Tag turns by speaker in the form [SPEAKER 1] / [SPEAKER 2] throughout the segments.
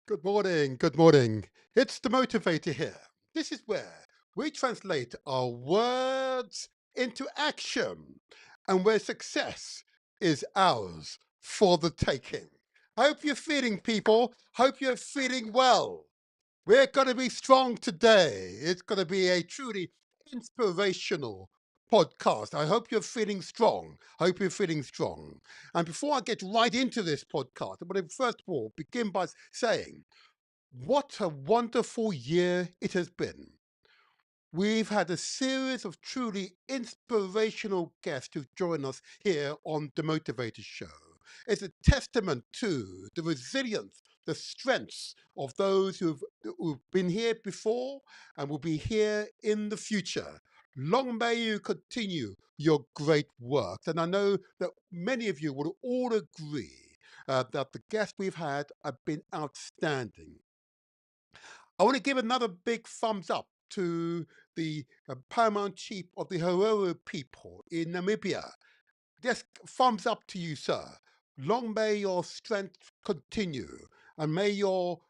[SPEAKER 1] Good morning. Good morning. It's the motivator here. This is where we translate our words into action and where success is ours for the taking. Hope you're feeling, people. Hope you're feeling well. We're going to be strong today. It's going to be a truly inspirational podcast. I hope you're feeling strong. Hope you're feeling strong. And before I get right into this podcast, I want to first of all begin by saying, what a wonderful year it has been. We've had a series of truly inspirational guests who've joined us here on The Motivator Show. It's a testament to the resilience, the strengths of those who've been here before and will be here in the future. Long may you continue your great work. And I know that many of you will all agree that the guests we've had have been outstanding. I want to give another big thumbs up to the paramount chief of the Herero people in Namibia. Just thumbs up to you, sir. Long may your strength continue, and may your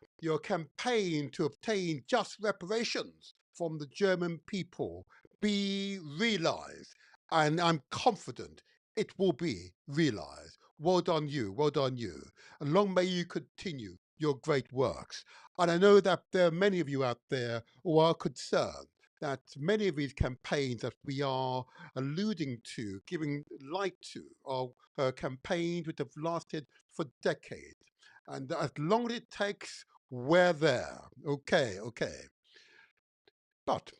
[SPEAKER 1] campaign to obtain just reparations from the German people be realized. And I'm confident it will be realized. Well done, you. Well done, you. And long may you continue your great works. And I know that there are many of you out there who are concerned that many of these campaigns that we are alluding to, giving light to, are campaigns which have lasted for decades. And as long as it takes, we're there. Okay, okay. But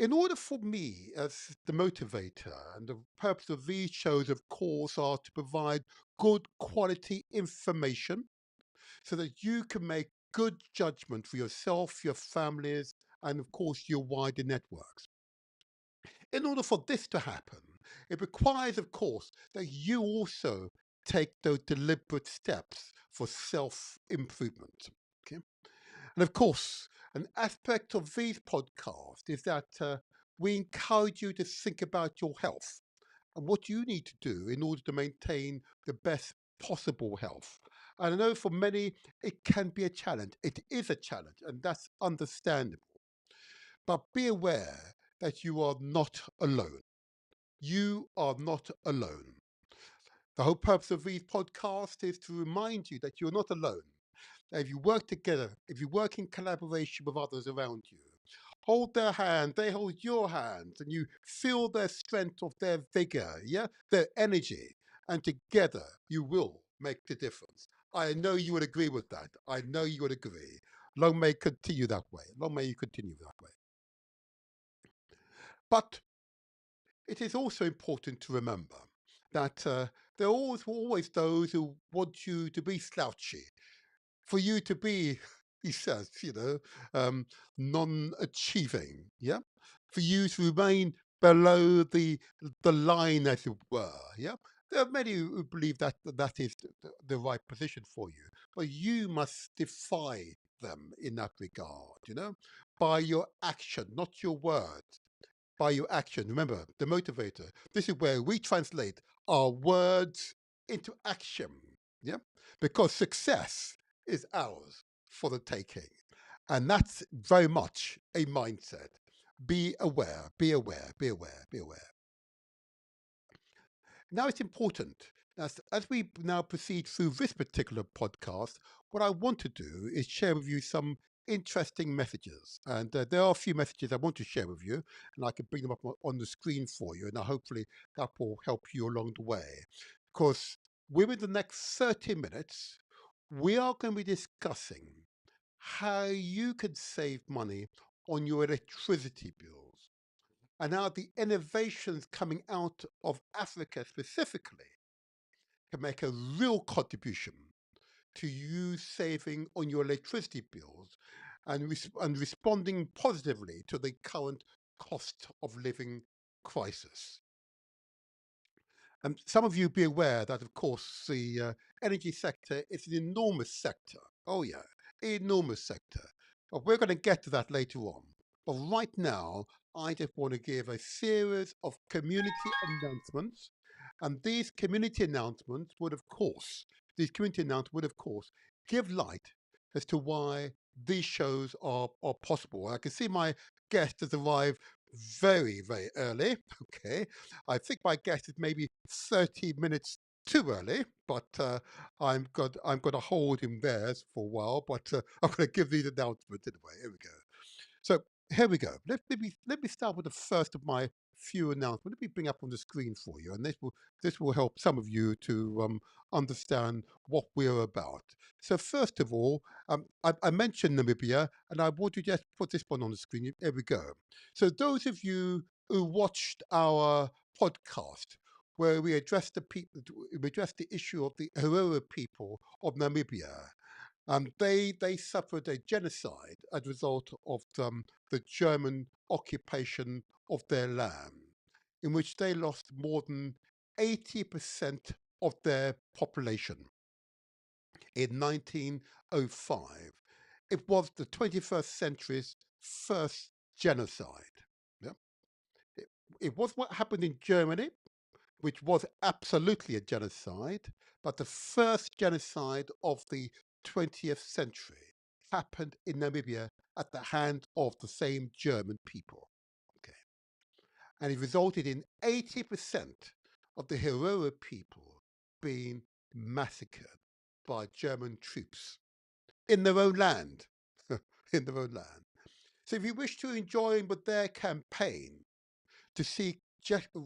[SPEAKER 1] in order for me as the motivator, and the purpose of these shows, of course, are to provide good quality information so that you can make good judgment for yourself, your families, and of course, your wider networks. In order for this to happen, it requires, of course, that you also take those deliberate steps for self improvement. Okay. And of course, an aspect of these podcasts is that we encourage you to think about your health and what you need to do in order to maintain the best possible health. And I know for many, it can be a challenge. It is a challenge, and that's understandable. But be aware that you are not alone. You are not alone. The whole purpose of these podcasts is to remind you that you're not alone. That if you work together, if you work in collaboration with others around you, hold their hand, they hold your hands, and you feel their strength of their vigor, yeah, their energy, and together you will make the difference. I know you would agree with that. I know you would agree. Long may it continue that way. Long may you continue that way. But it is also important to remember that there are always those who want you to be slouchy, for you to be, he says, um, non-achieving, yeah, for you to remain below the line, as it were, yeah. There are many who believe that that is the right position for you, but you must defy them in that regard, by your action, not your words, by your action. Remember, the motivator. This is where we translate our words into action. Yeah. Because success is ours for the taking. And that's very much a mindset. Be aware, be aware, be aware, be aware. Now it's important. As we now proceed through this particular podcast, what I want to do is share with you some interesting messages. And there are a few messages I want to share with you, and I can bring them up on the screen for you. And hopefully that will help you along the way. Because within the next 30 minutes, we are going to be discussing how you can save money on your electricity bills and how the innovations coming out of Africa specifically can make a real contribution to you saving on your electricity bills and, and responding positively to the current cost of living crisis. And some of you be aware that, of course, the energy sector is an enormous sector. Oh, yeah, enormous sector. But we're going to get to that later on. But right now, I just want to give a series of community announcements. And these community announcements would, of course, give light as to why these shows are possible. I can see my guest has arrived very, very early. Okay. I think my guest is maybe 30 minutes too early, but I'm going to hold him there for a while, but I'm going to give these announcements anyway. Here we go. So here we go. Let me start with the first of my few announcements. Let me bring up on the screen for you, and this will help some of you to understand what we're about. So first of all, I mentioned Namibia, and I want to just put this one on the screen. There we go. So those of you who watched our podcast where we addressed we addressed the issue of the Herero people of Namibia, they suffered a genocide as a result of the German occupation of their land, in which they lost more than 80% of their population in 1905. It was the 21st century's first genocide. Yeah. It, it was what happened in Germany, which was absolutely a genocide, but the first genocide of the 20th century happened in Namibia at the hand of the same German people. Okay. And it resulted in 80% of the Herero people being massacred by German troops in their own land. In their own land. So if you wish to join with their campaign to seek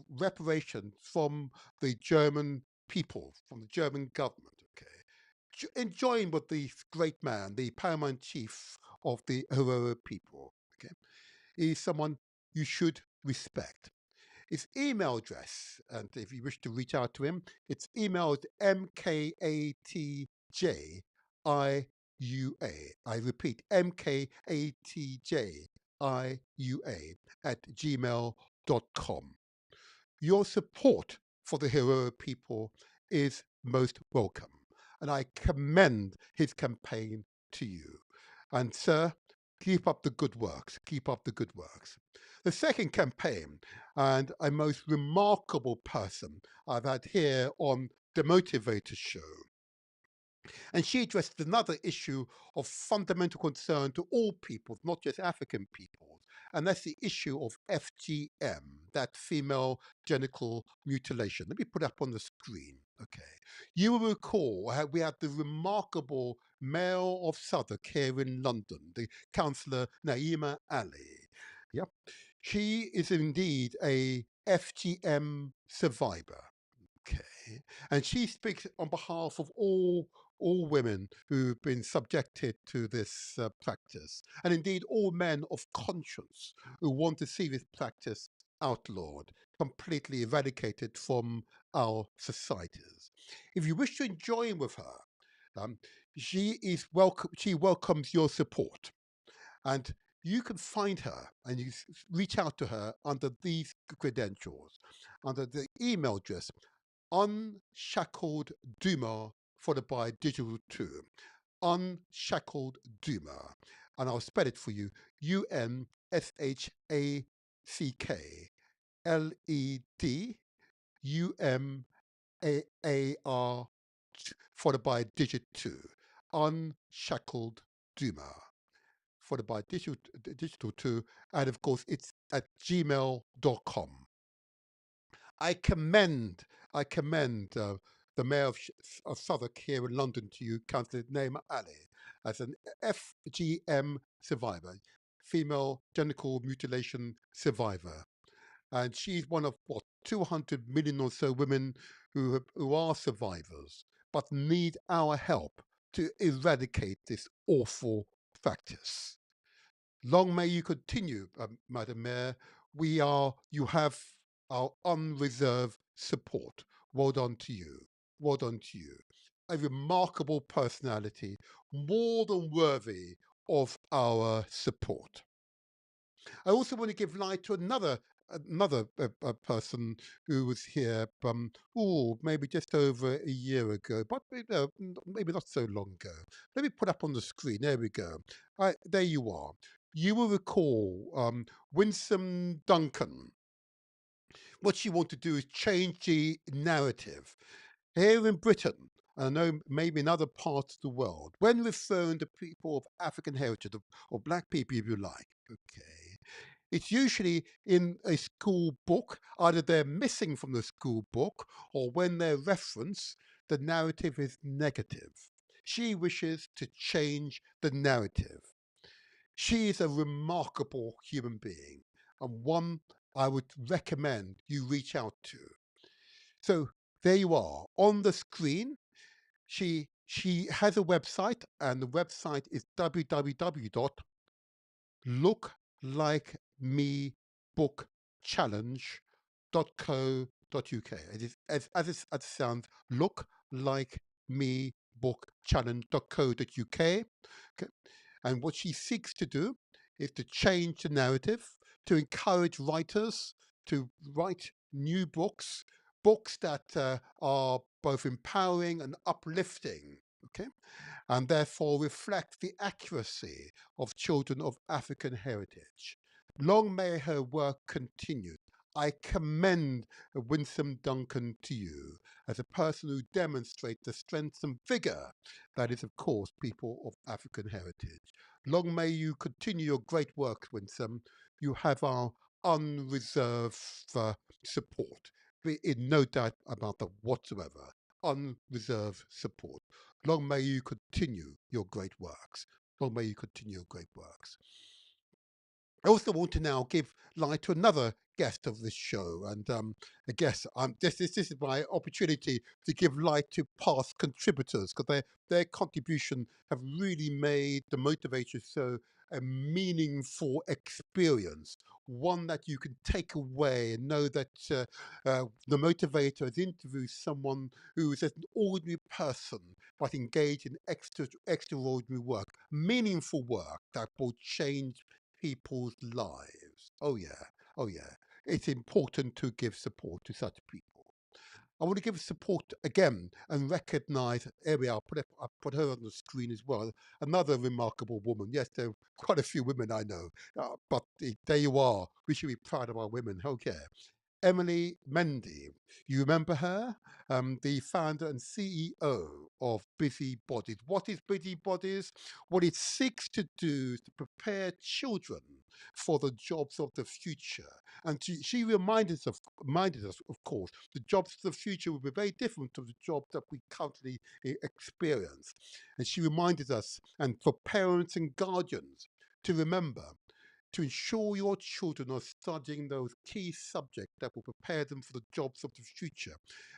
[SPEAKER 1] reparations from the German people, from the German government, okay, enjoying with the great man, the paramount chief of the Herero people, okay, is someone you should respect. His email address, and if you wish to reach out to him, it's emailed mkatjiua. I repeat, mkatjiua at gmail.com. Your support for the Herero people is most welcome, and I commend his campaign to you. And, sir, keep up the good works. Keep up the good works. The second campaign, and a most remarkable person I've had here on the Motivators Show, and she addressed another issue of fundamental concern to all peoples, not just African peoples, and that's the issue of FGM, that female genital mutilation. Let me put it up on the screen. Okay. You will recall how we had the remarkable Mayor of Southwark here in London, the Councillor Naima Ali. Yep. She is indeed a FGM survivor. Okay. And she speaks on behalf of all women who've been subjected to this practice, and indeed all men of conscience who want to see this practice outlawed, completely eradicated from our societies. If you wish to join with her, um, she is welcome. She welcomes your support, and you can find her and you reach out to her under these credentials, under the email address Unshackled Duma followed by digital 2. Unshackled Duma. And I'll spell it for you. UNSHACKLEDUMAR followed by digit 2. Unshackled Duma followed by digital 2. And of course, it's at gmail.com. I commend the Mayor of Southwark here in London to you, Councillor Naima Ali, as an FGM survivor, female genital mutilation survivor. And she's one of, 200 million or so women who are survivors, but need our help to eradicate this awful practice. Long may you continue, Madam Mayor. You have our unreserved support. Well done to you. Well done to you. A remarkable personality, more than worthy of our support. I also want to give light to another person who was here, maybe just over a year ago, but maybe not so long ago. Let me put up on the screen. There we go. There you are. You will recall Winsome Duncan. What you want to do is change the narrative. Here in Britain, and I know maybe in other parts of the world, when referring to people of African heritage or black people, if you like, okay, it's usually in a school book. Either they're missing from the school book, or when they're referenced, the narrative is negative. She wishes to change the narrative. She is a remarkable human being, and one I would recommend you reach out to. So there you are on the screen. She has a website, and the website is www.looklikeMeBookChallenge.co.uk. It is as it sounds, looklikeMeBookChallenge.co.uk. Okay. And what she seeks to do is to change the narrative, to encourage writers to write new books, books that are both empowering and uplifting. Okay, and therefore reflect the accuracy of children of African heritage. Long may her work continue. I commend Winsome Duncan to you as a person who demonstrates the strength and vigour that is, of course, people of African heritage. Long may you continue your great work, Winsome. You have our unreserved support. Be in no doubt about that whatsoever. Unreserved support. Long may you continue your great works. Long may you continue your great works. I also want to now give light to another guest of this show, and I guess this is my opportunity to give light to past contributors because their contribution have really made the Motivator Show a meaningful experience, one that you can take away and know that the Motivator has interviewed someone who is an ordinary person but engaged in extraordinary work, meaningful work that will change people's lives. Oh, yeah. Oh, yeah. It's important to give support to such people. I want to give support again and recognize, here we are, I put her on the screen as well. Another remarkable woman. Yes, there are quite a few women I know, but there you are. We should be proud of our women. Okay. Emily Mendy. You remember her? The founder and CEO of Busy Bodies. What is Busy Bodies? What it seeks to do is to prepare children for the jobs of the future. And she reminded us, of course, the jobs of the future will be very different to the jobs that we currently experience. And she reminded us, and for parents and guardians, to remember to ensure your children are studying those key subjects that will prepare them for the jobs of the future.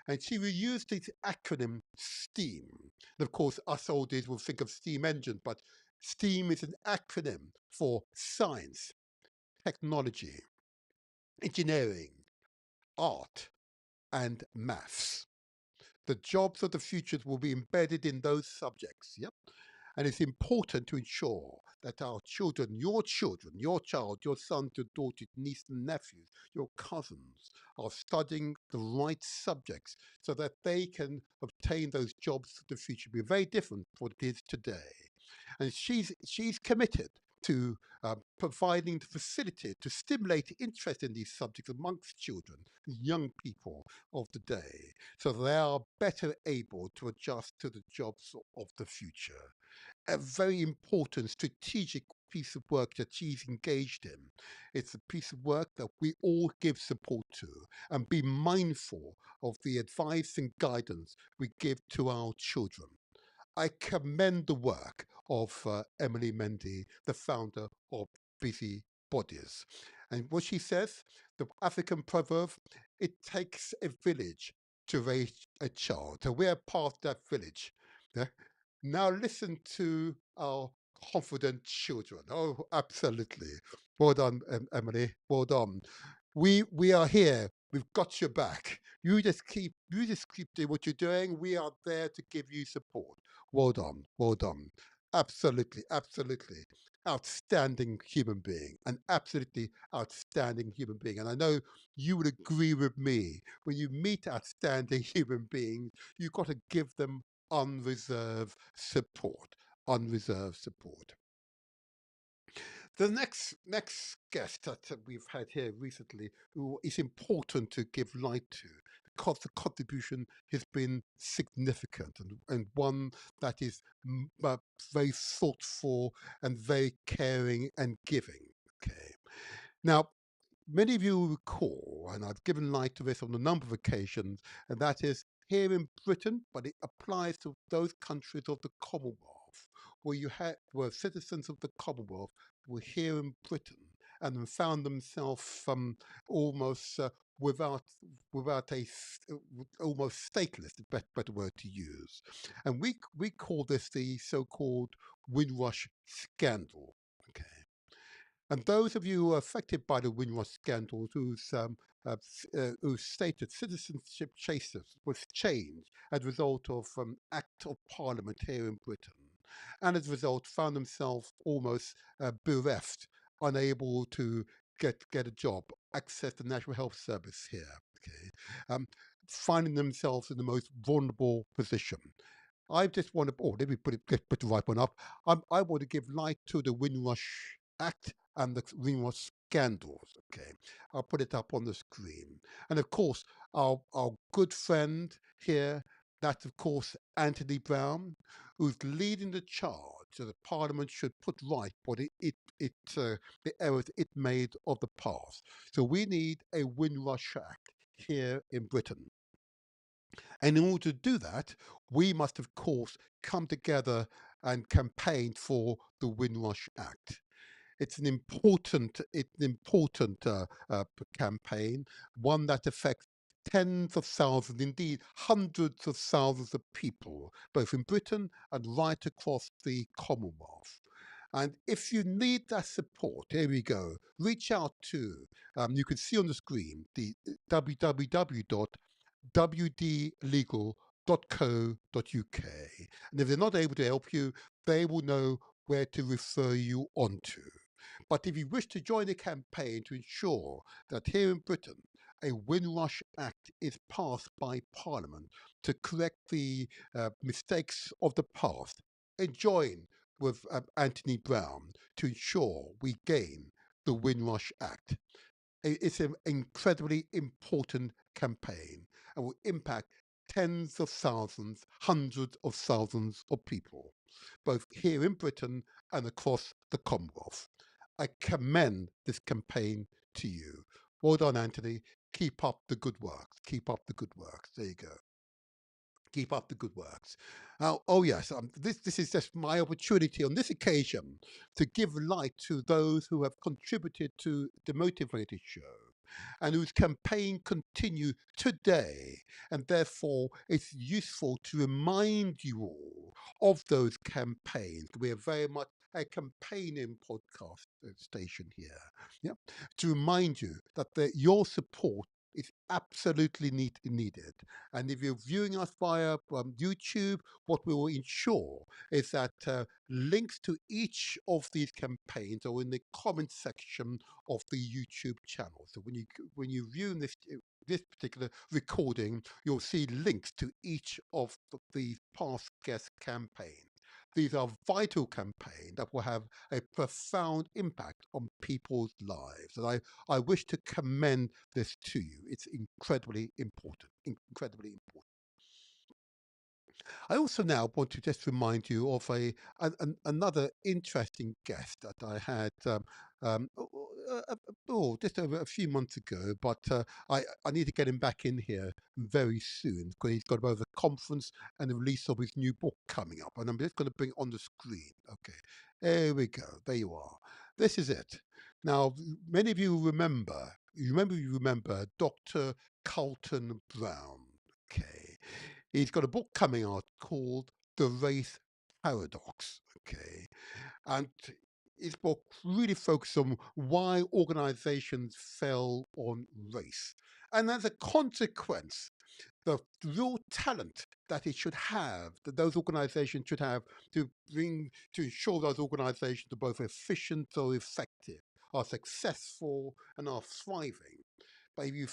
[SPEAKER 1] And she will use this acronym STEAM. And of course, us oldies will think of steam engine, but STEAM is an acronym for science, technology, engineering, art, and maths. The jobs of the future will be embedded in those subjects. Yep. And it's important to ensure that our children, your child, your son, your daughter, niece and nephews, your cousins are studying the right subjects so that they can obtain those jobs of the future. Be very different from what it is today. And she's committed to providing the facility to stimulate interest in these subjects amongst children, young people of the day, so they are better able to adjust to the jobs of the future. A very important strategic piece of work that she's engaged in. It's a piece of work that we all give support to and be mindful of the advice and guidance we give to our children. I commend the work of Emily Mendy, the founder of Busy Bodies. And what she says, the African proverb, it takes a village to raise a child. So we're part of that village. Yeah? Now listen to our confident children. Oh, absolutely. Well done, Emily. Well done. We are here. We've got your back. You just keep doing what you're doing. We are there to give you support. Well done. Well done. Absolutely, absolutely. Outstanding human being. An absolutely outstanding human being. And I know you would agree with me. When you meet outstanding human beings, you've got to give them unreserved support. Unreserved support. The next guest that we've had here recently, who is important to give light to, the contribution has been significant, and one that is very thoughtful and very caring and giving. Okay. Now, many of you will recall, and I've given light to this on a number of occasions, and that is here in Britain, but it applies to those countries of the Commonwealth where citizens of the Commonwealth were here in Britain and then found themselves almost without without almost stateless, the better word to use, and we call this the so-called Windrush scandal. Okay. And those of you who are affected by the Windrush scandal, whose stated citizenship status was changed as a result of Act of Parliament here in Britain, and as a result found themselves almost bereft, unable to get a job, access the National Health Service here, okay, um, finding themselves in the most vulnerable position. I just want to, oh, let me put the right one up. I want to give light to the Windrush Act and the Windrush scandals. Okay, I'll put it up on the screen. And of course, our good friend here, that's of course Anthony Brown, who's leading the charge that the Parliament should put right what the errors it made of the past. So we need a Windrush Act here in Britain. And in order to do that, we must, of course, come together and campaign for the Windrush Act. It's an important campaign, one that affects tens of thousands, indeed hundreds of thousands of people, both in Britain and right across the Commonwealth. And if you need that support, here we go. Reach out to, you can see on the screen, the www.wdlegal.co.uk. And if they're not able to help you, they will know where to refer you on to. But if you wish to join the campaign to ensure that here in Britain, a Windrush Act is passed by Parliament to correct the mistakes of the past, and join with Anthony Brown to ensure we gain the Windrush Act. It's an incredibly important campaign and will impact tens of thousands, hundreds of thousands of people, both here in Britain and across the Commonwealth. I commend this campaign to you. Well done, Anthony. Keep up the good work. Keep up the good work. There you go. Keep up the good works. Oh yes, this is just my opportunity on this occasion to give light to those who have contributed to the Motivated Show and whose campaign continue today. And therefore, it's useful to remind you all of those campaigns. We are very much a campaigning podcast station here. Yeah, to remind you that your support is absolutely needed. And if you're viewing us via YouTube, what we will ensure is that links to each of these campaigns are in the comment section of the YouTube channel. So when you view this particular recording, you'll see links to each of the past guest campaigns. These are vital campaigns that will have a profound impact on people's lives. And I wish to commend this to you. It's incredibly important, incredibly important. I also now want to just remind you of another interesting guest that I had um, just over a few months ago, but I need to get him back in here very soon because he's got both a conference and the release of his new book coming up. And I'm just going to bring it on the screen. Okay, there we go. There you are. This is it. Now, many of you remember Dr. Carlton Brown. Okay. He's got a book coming out called The Race Paradox. Okay. And his book really focuses on why organizations fail on race. And as a consequence, the real talent that those organizations should have to ensure those organizations are both efficient or effective, are successful and are thriving. But if you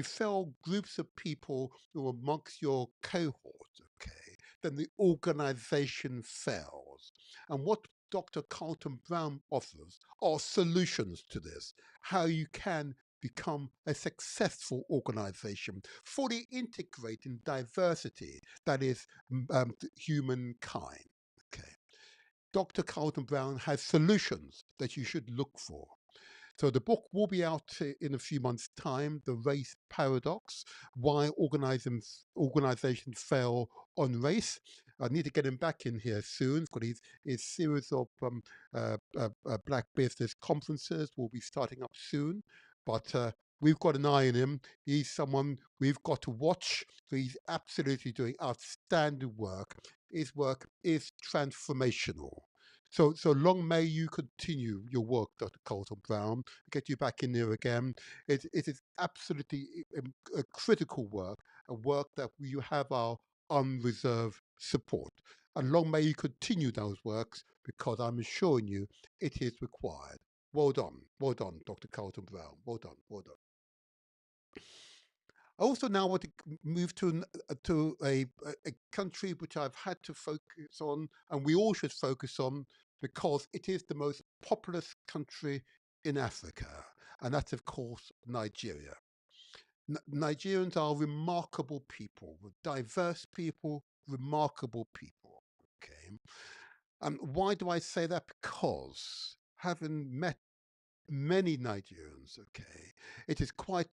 [SPEAKER 1] fail groups of people who are amongst your cohort, okay, then the organization fails. And what Dr. Carlton Brown offers are solutions to this, how you can become a successful organization, fully integrating diversity that is humankind. Okay. Dr. Carlton Brown has solutions that you should look for. So the book will be out in a few months' time, The Race Paradox, Why Organizations Fail on Race. I need to get him back in here soon because his series of Black business conferences will be starting up soon. But we've got an eye on him. He's someone we've got to watch. So he's absolutely doing outstanding work. His work is transformational. So long may you continue your work, Dr. Colton Brown. Get you back in there again. It is absolutely a critical work, a work that you have our unreserved support. And long may you continue those works because I'm assuring you it is required. Well done, Dr. Colton Brown. Well done, well done. I also now want to move to a country which I've had to focus on, and we all should focus on because it is the most populous country in Africa, and that's of course Nigeria. Nigerians are remarkable people, diverse people, remarkable people. Okay, why do I say that? Because having met many Nigerians, okay, it is quite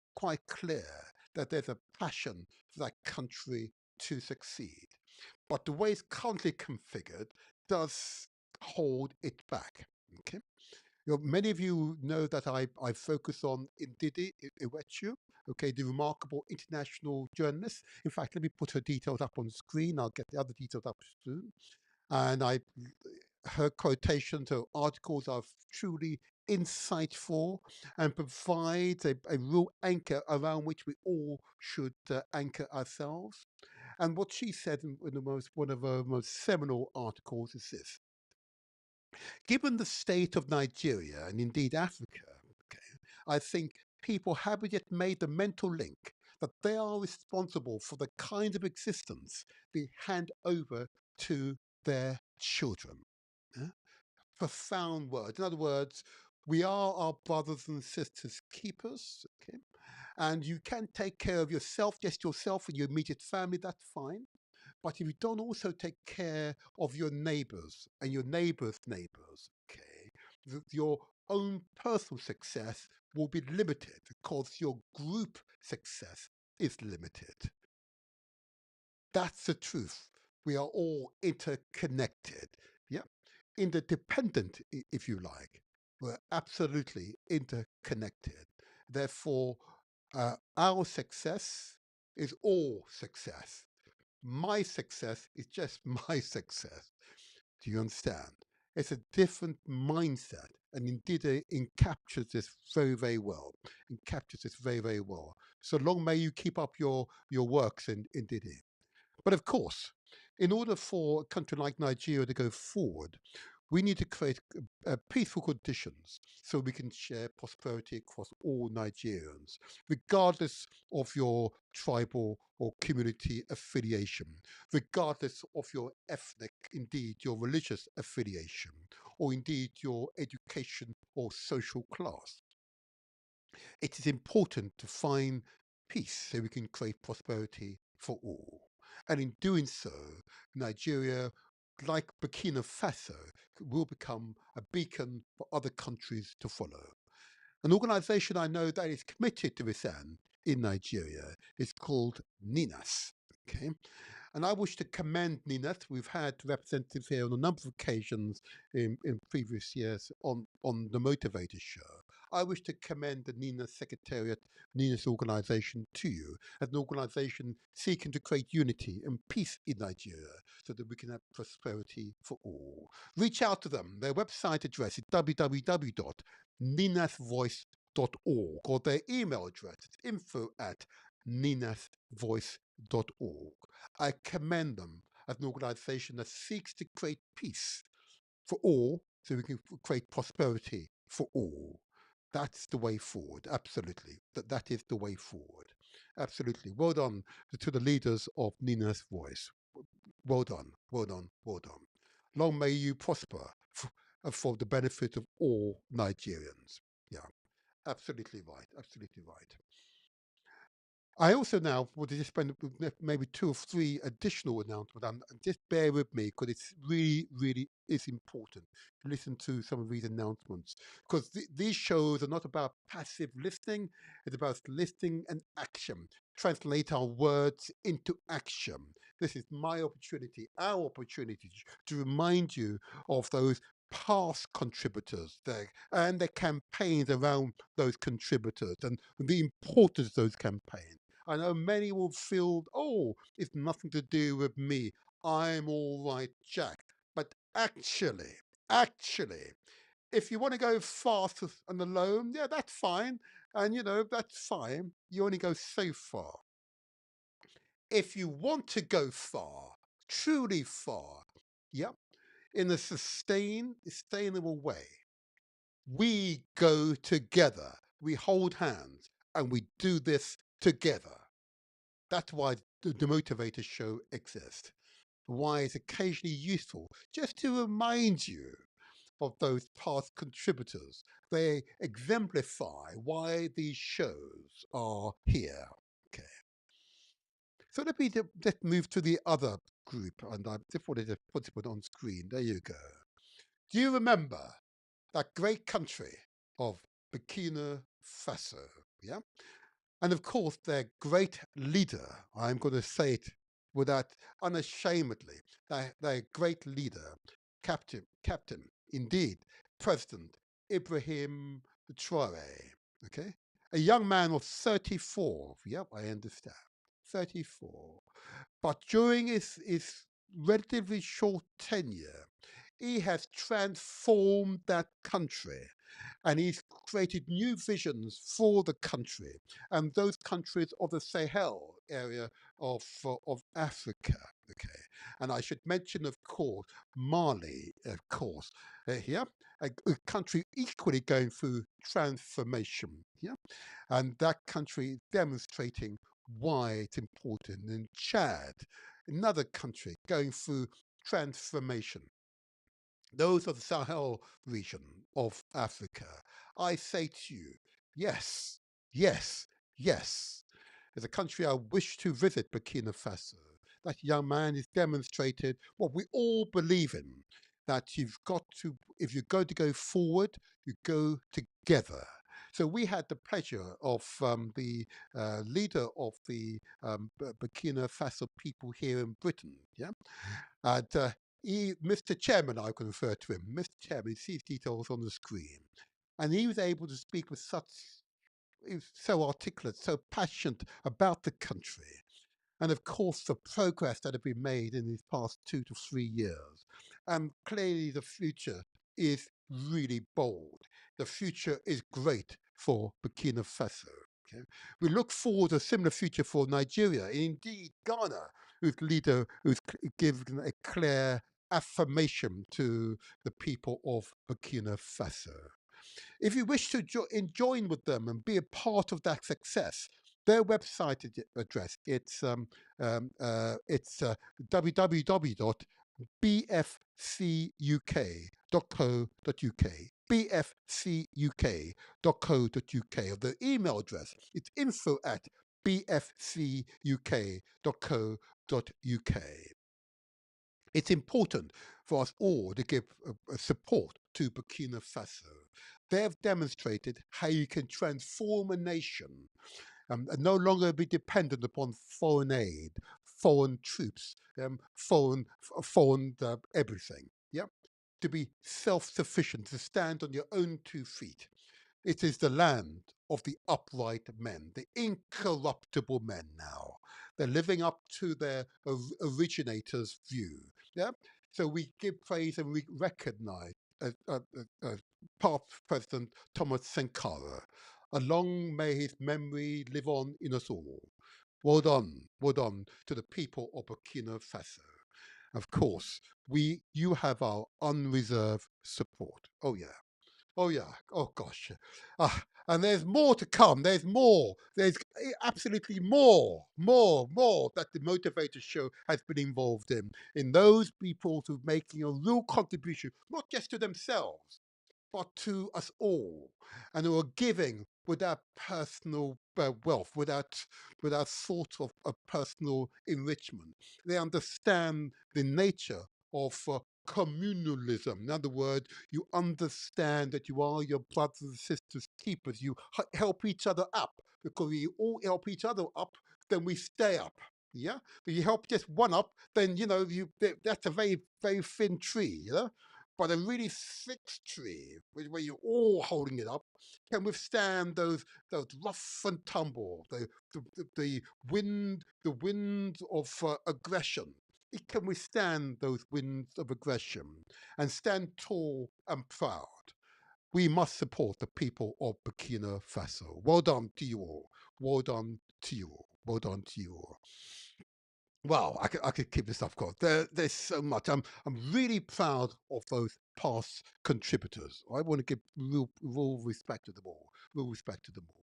[SPEAKER 1] clear that there's a passion for that country to succeed. But the way it's currently configured does hold it back. Okay. Many of you know that I focus on Ndidi Iwechu, okay, the remarkable international journalist. In fact, let me put her details up on the screen. I'll get the other details up soon. And her quotations, her articles are truly insightful and provides a real anchor around which we all should anchor ourselves. And what she said in one of her most seminal articles is this: given the state of Nigeria and indeed Africa, okay, I think people haven't yet made the mental link that they are responsible for the kind of existence they hand over to their children. Yeah? Profound words. In other words, we are our brothers and sisters' keepers, okay? And you can take care of yourself, just yourself and your immediate family, that's fine. But if you don't also take care of your neighbors and your neighbors' neighbors, okay, your own personal success will be limited because your group success is limited. That's the truth. We are all interconnected. Yeah. Interdependent, if you like. We're absolutely interconnected. Therefore, our success is all success. My success is just my success. Do you understand? It's a different mindset. And indeed, it captures this very well. It captures this very well. So long may you keep up your works in Didi. But of course, in order for a country like Nigeria to go forward, we need to create peaceful conditions so we can share prosperity across all Nigerians, regardless of your tribal or community affiliation, regardless of your ethnic, indeed your religious affiliation, or indeed your education or social class. It is important to find peace so we can create prosperity for all. And in doing so, Nigeria, like Burkina Faso, will become a beacon for other countries to follow. An organization I know that is committed to this end in Nigeria is called NINAS. Okay. And I wish to commend NINAS. We've had representatives here on a number of occasions in previous years on the Motivator Show. I wish to commend the NINAS Secretariat, NINAS organization to you as an organization seeking to create unity and peace in Nigeria so that we can have prosperity for all. Reach out to them. Their website address is www.ninasvoice.org or their email address is info@ninasvoice.org. I commend them as an organization that seeks to create peace for all so we can create prosperity for all. That's the way forward. Absolutely. That is the way forward. Absolutely. Well done to the leaders of Nina's Voice. Well done. Well done. Well done. Long may you prosper for the benefit of all Nigerians. Yeah. Absolutely right. Absolutely right. I also now want to just spend maybe two or three additional announcements, and just bear with me because it's really, really is important to listen to some of these announcements because these shows are not about passive listening; it's about listening and action. Translate our words into action. This is my opportunity, our opportunity to remind you of those past contributors there and the campaigns around those contributors and the importance of those campaigns. I know many will feel, oh, it's nothing to do with me. I'm all right, Jack. But actually, if you want to go fast and alone, yeah, that's fine. And, that's fine. You only go so far. If you want to go far, truly far, yep, in a sustainable way, we go together. We hold hands and we do this together. That's why the Motivator Show exists. Why it's occasionally useful just to remind you of those past contributors. They exemplify why these shows are here. Okay. So let me just move to the other group, and I just wanted to put it on screen. There you go. Do you remember that great country of Burkina Faso? Yeah. And of course, their great leader, I'm going to say it without unashamedly, their great leader, Captain, indeed, President Ibrahim Traore, okay? A young man of 34, yep, I understand, 34. But during his relatively short tenure, he has transformed that country and he's created new visions for the country and those countries of the Sahel area of Africa. Okay, and I should mention, of course, Mali, of course, here, a country equally going through transformation. Yeah, and that country is demonstrating why it's important. And Chad, another country going through transformation, those of the Sahel region of Africa. I say to you, yes, yes, yes. As a country I wish to visit, Burkina Faso. That young man has demonstrated what we all believe in, that you've got to, if you're going to go forward, you go together. So we had the pleasure of the leader of the Burkina Faso people here in Britain, yeah, and Mr. Chairman, I can refer to him, Mr. Chairman, he sees details on the screen. And he was able to speak with such, he was so articulate, so passionate about the country. And of course, the progress that had been made in these past 2 to 3 years. And clearly, the future is really bold. The future is great for Burkina Faso. Okay? We look forward to a similar future for Nigeria, indeed Ghana, whose leader who's given a clear affirmation to the people of Burkina Faso. If you wish to join with them and be a part of that success, their website address it's www.bfcuk.co.uk, bfcuk.co.uk, or the email address it's info@bfcuk.co.uk. It's important for us all to give support to Burkina Faso. They have demonstrated how you can transform a nation and no longer be dependent upon foreign aid, foreign troops, foreign everything. Yeah, to be self-sufficient, to stand on your own 2 feet. It is the land of the upright men, the incorruptible men now. They're living up to their originator's view. Yeah. So we give praise and we recognize past President Thomas Sankara. Long may his memory live on in us all. Well done to the people of Burkina Faso. Of course, you have our unreserved support. Oh yeah. Oh yeah. Oh gosh. And there's more to come. There's more. There's absolutely more that the Motivator Show has been involved in those people who are making a real contribution, not just to themselves, but to us all, and who are giving without personal wealth, without thought of personal enrichment. They understand the nature of communalism. In other words, you understand that you are your brothers and sisters keepers. You help each other up, because we all help each other up, then we stay up. Yeah, if you help just one up, then that's a very thin tree. But a really thick tree, where you're all holding it up, can withstand those rough and tumble, the wind of aggression. It can withstand those winds of aggression and stand tall and proud. We must support the people of Burkina Faso. Well done to you all. Well done to you all. Well done to you all. Wow, I could keep this up, of course. There's so much. I'm really proud of those past contributors. I want to give real respect to them all. Real respect to them all.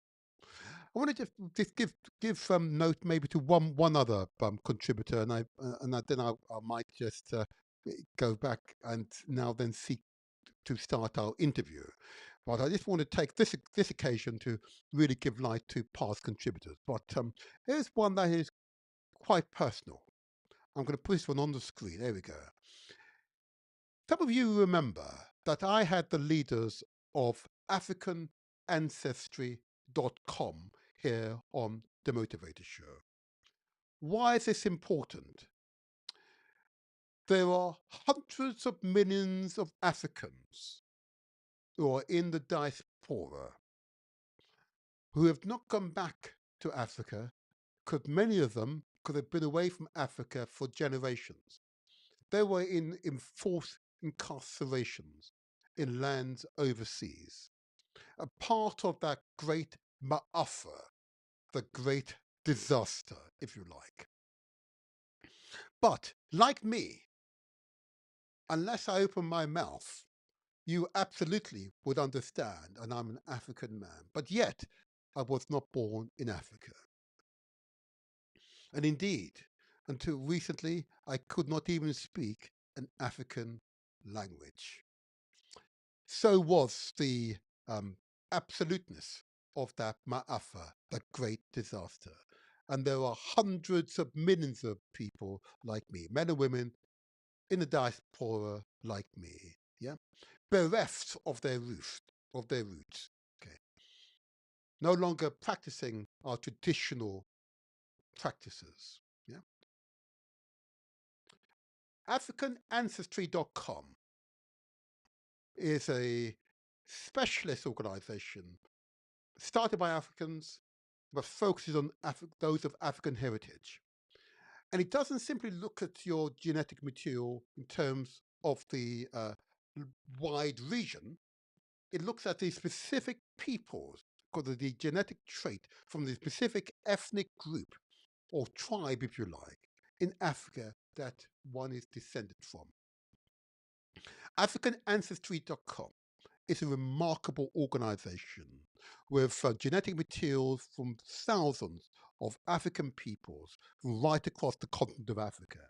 [SPEAKER 1] I want to just give some note maybe to one other contributor, then I might just go back and now then seek to start our interview. But I just want to take this occasion to really give light to past contributors. But here's one that is quite personal. I'm going to put this one on the screen. There we go. Some of you remember that I had the leaders of AfricanAncestry.com here on The Motivator Show. Why is this important? There are hundreds of millions of Africans who are in the diaspora who have not gone back to Africa, because many of them could have been away from Africa for generations. They were in enforced incarcerations in lands overseas, a part of that great ma'afa, the great disaster, if you like. But like me, unless I open my mouth, you absolutely would understand, and I'm an African man. But yet, I was not born in Africa. And indeed, until recently, I could not even speak an African language. So was the absoluteness of that ma'afa, that great disaster. And there are hundreds of millions of people like me, men and women in the diaspora like me, yeah, bereft of their roots, okay, no longer practicing our traditional practices, yeah. AfricanAncestry.com is a specialist organization started by Africans, but focuses on those of African heritage. And it doesn't simply look at your genetic material in terms of the wide region. It looks at the specific peoples, because of the genetic trait from the specific ethnic group or tribe, if you like, in Africa that one is descended from. AfricanAncestry.com is a remarkable organization with genetic materials from thousands of African peoples from right across the continent of Africa.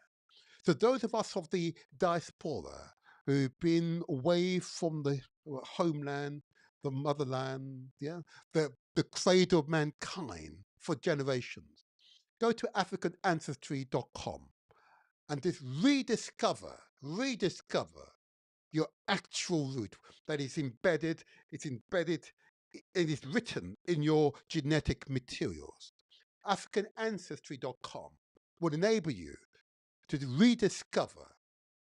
[SPEAKER 1] So those of us of the diaspora who've been away from the homeland, the motherland, yeah, the cradle of mankind for generations, go to AfricanAncestry.com and just rediscover your actual root that is embedded, it is written in your genetic materials. AfricanAncestry.com will enable you to rediscover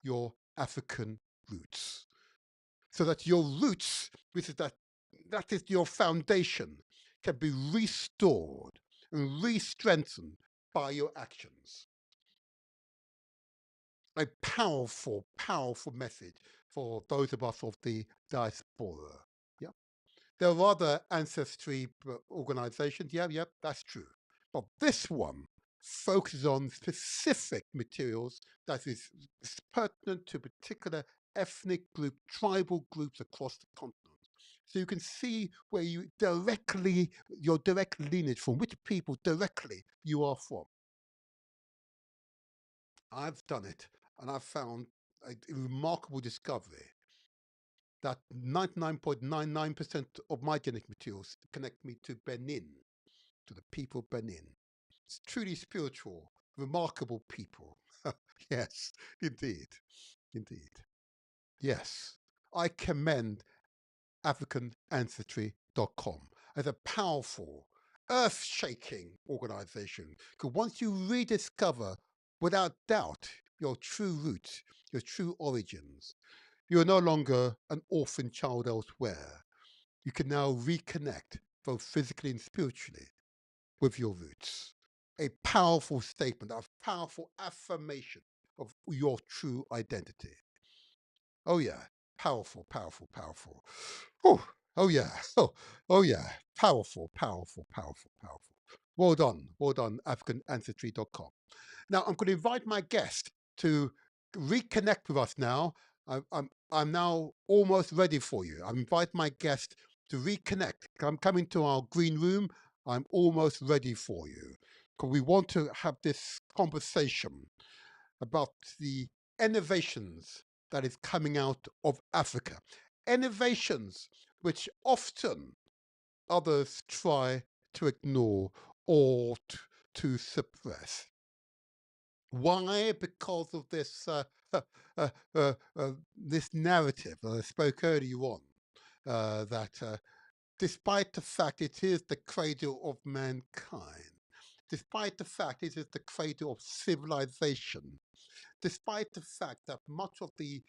[SPEAKER 1] your African roots, so that your roots, which is that is your foundation, can be restored and re-strengthened by your actions. A powerful, powerful message for those of us of the diaspora. Yeah. There are other ancestry organizations. Yeah, that's true. But this one focuses on specific materials that is pertinent to particular ethnic group, tribal groups across the continent. So you can see where your direct lineage, from which people directly you are from. I've done it, and I've found a remarkable discovery. that 99.99% of my genetic materials connect me to Benin, to the people of Benin. It's truly spiritual, remarkable people. Yes, indeed, indeed. Yes, I commend AfricanAncestry.com as a powerful, earth shaking organization. Because once you rediscover, without doubt, your true roots, your true origins, you're no longer an orphan child elsewhere. You can now reconnect, both physically and spiritually, with your roots. A powerful statement, a powerful affirmation of your true identity. Oh yeah, powerful, powerful, powerful. Whew. Oh yeah, oh yeah, powerful, powerful, powerful, powerful. Well done, AfricanAncestry.com. Now I'm going to invite my guest to reconnect with us now. I'm now almost ready for you. I invite my guest to reconnect. I'm coming to our green room. I'm almost ready for you because we want to have this conversation about the innovations that is coming out of Africa. Innovations which often others try to ignore or to suppress. Why? Because of this this narrative that I spoke earlier on, that despite the fact it is the cradle of mankind, despite the fact it is the cradle of civilization, despite the fact that much of the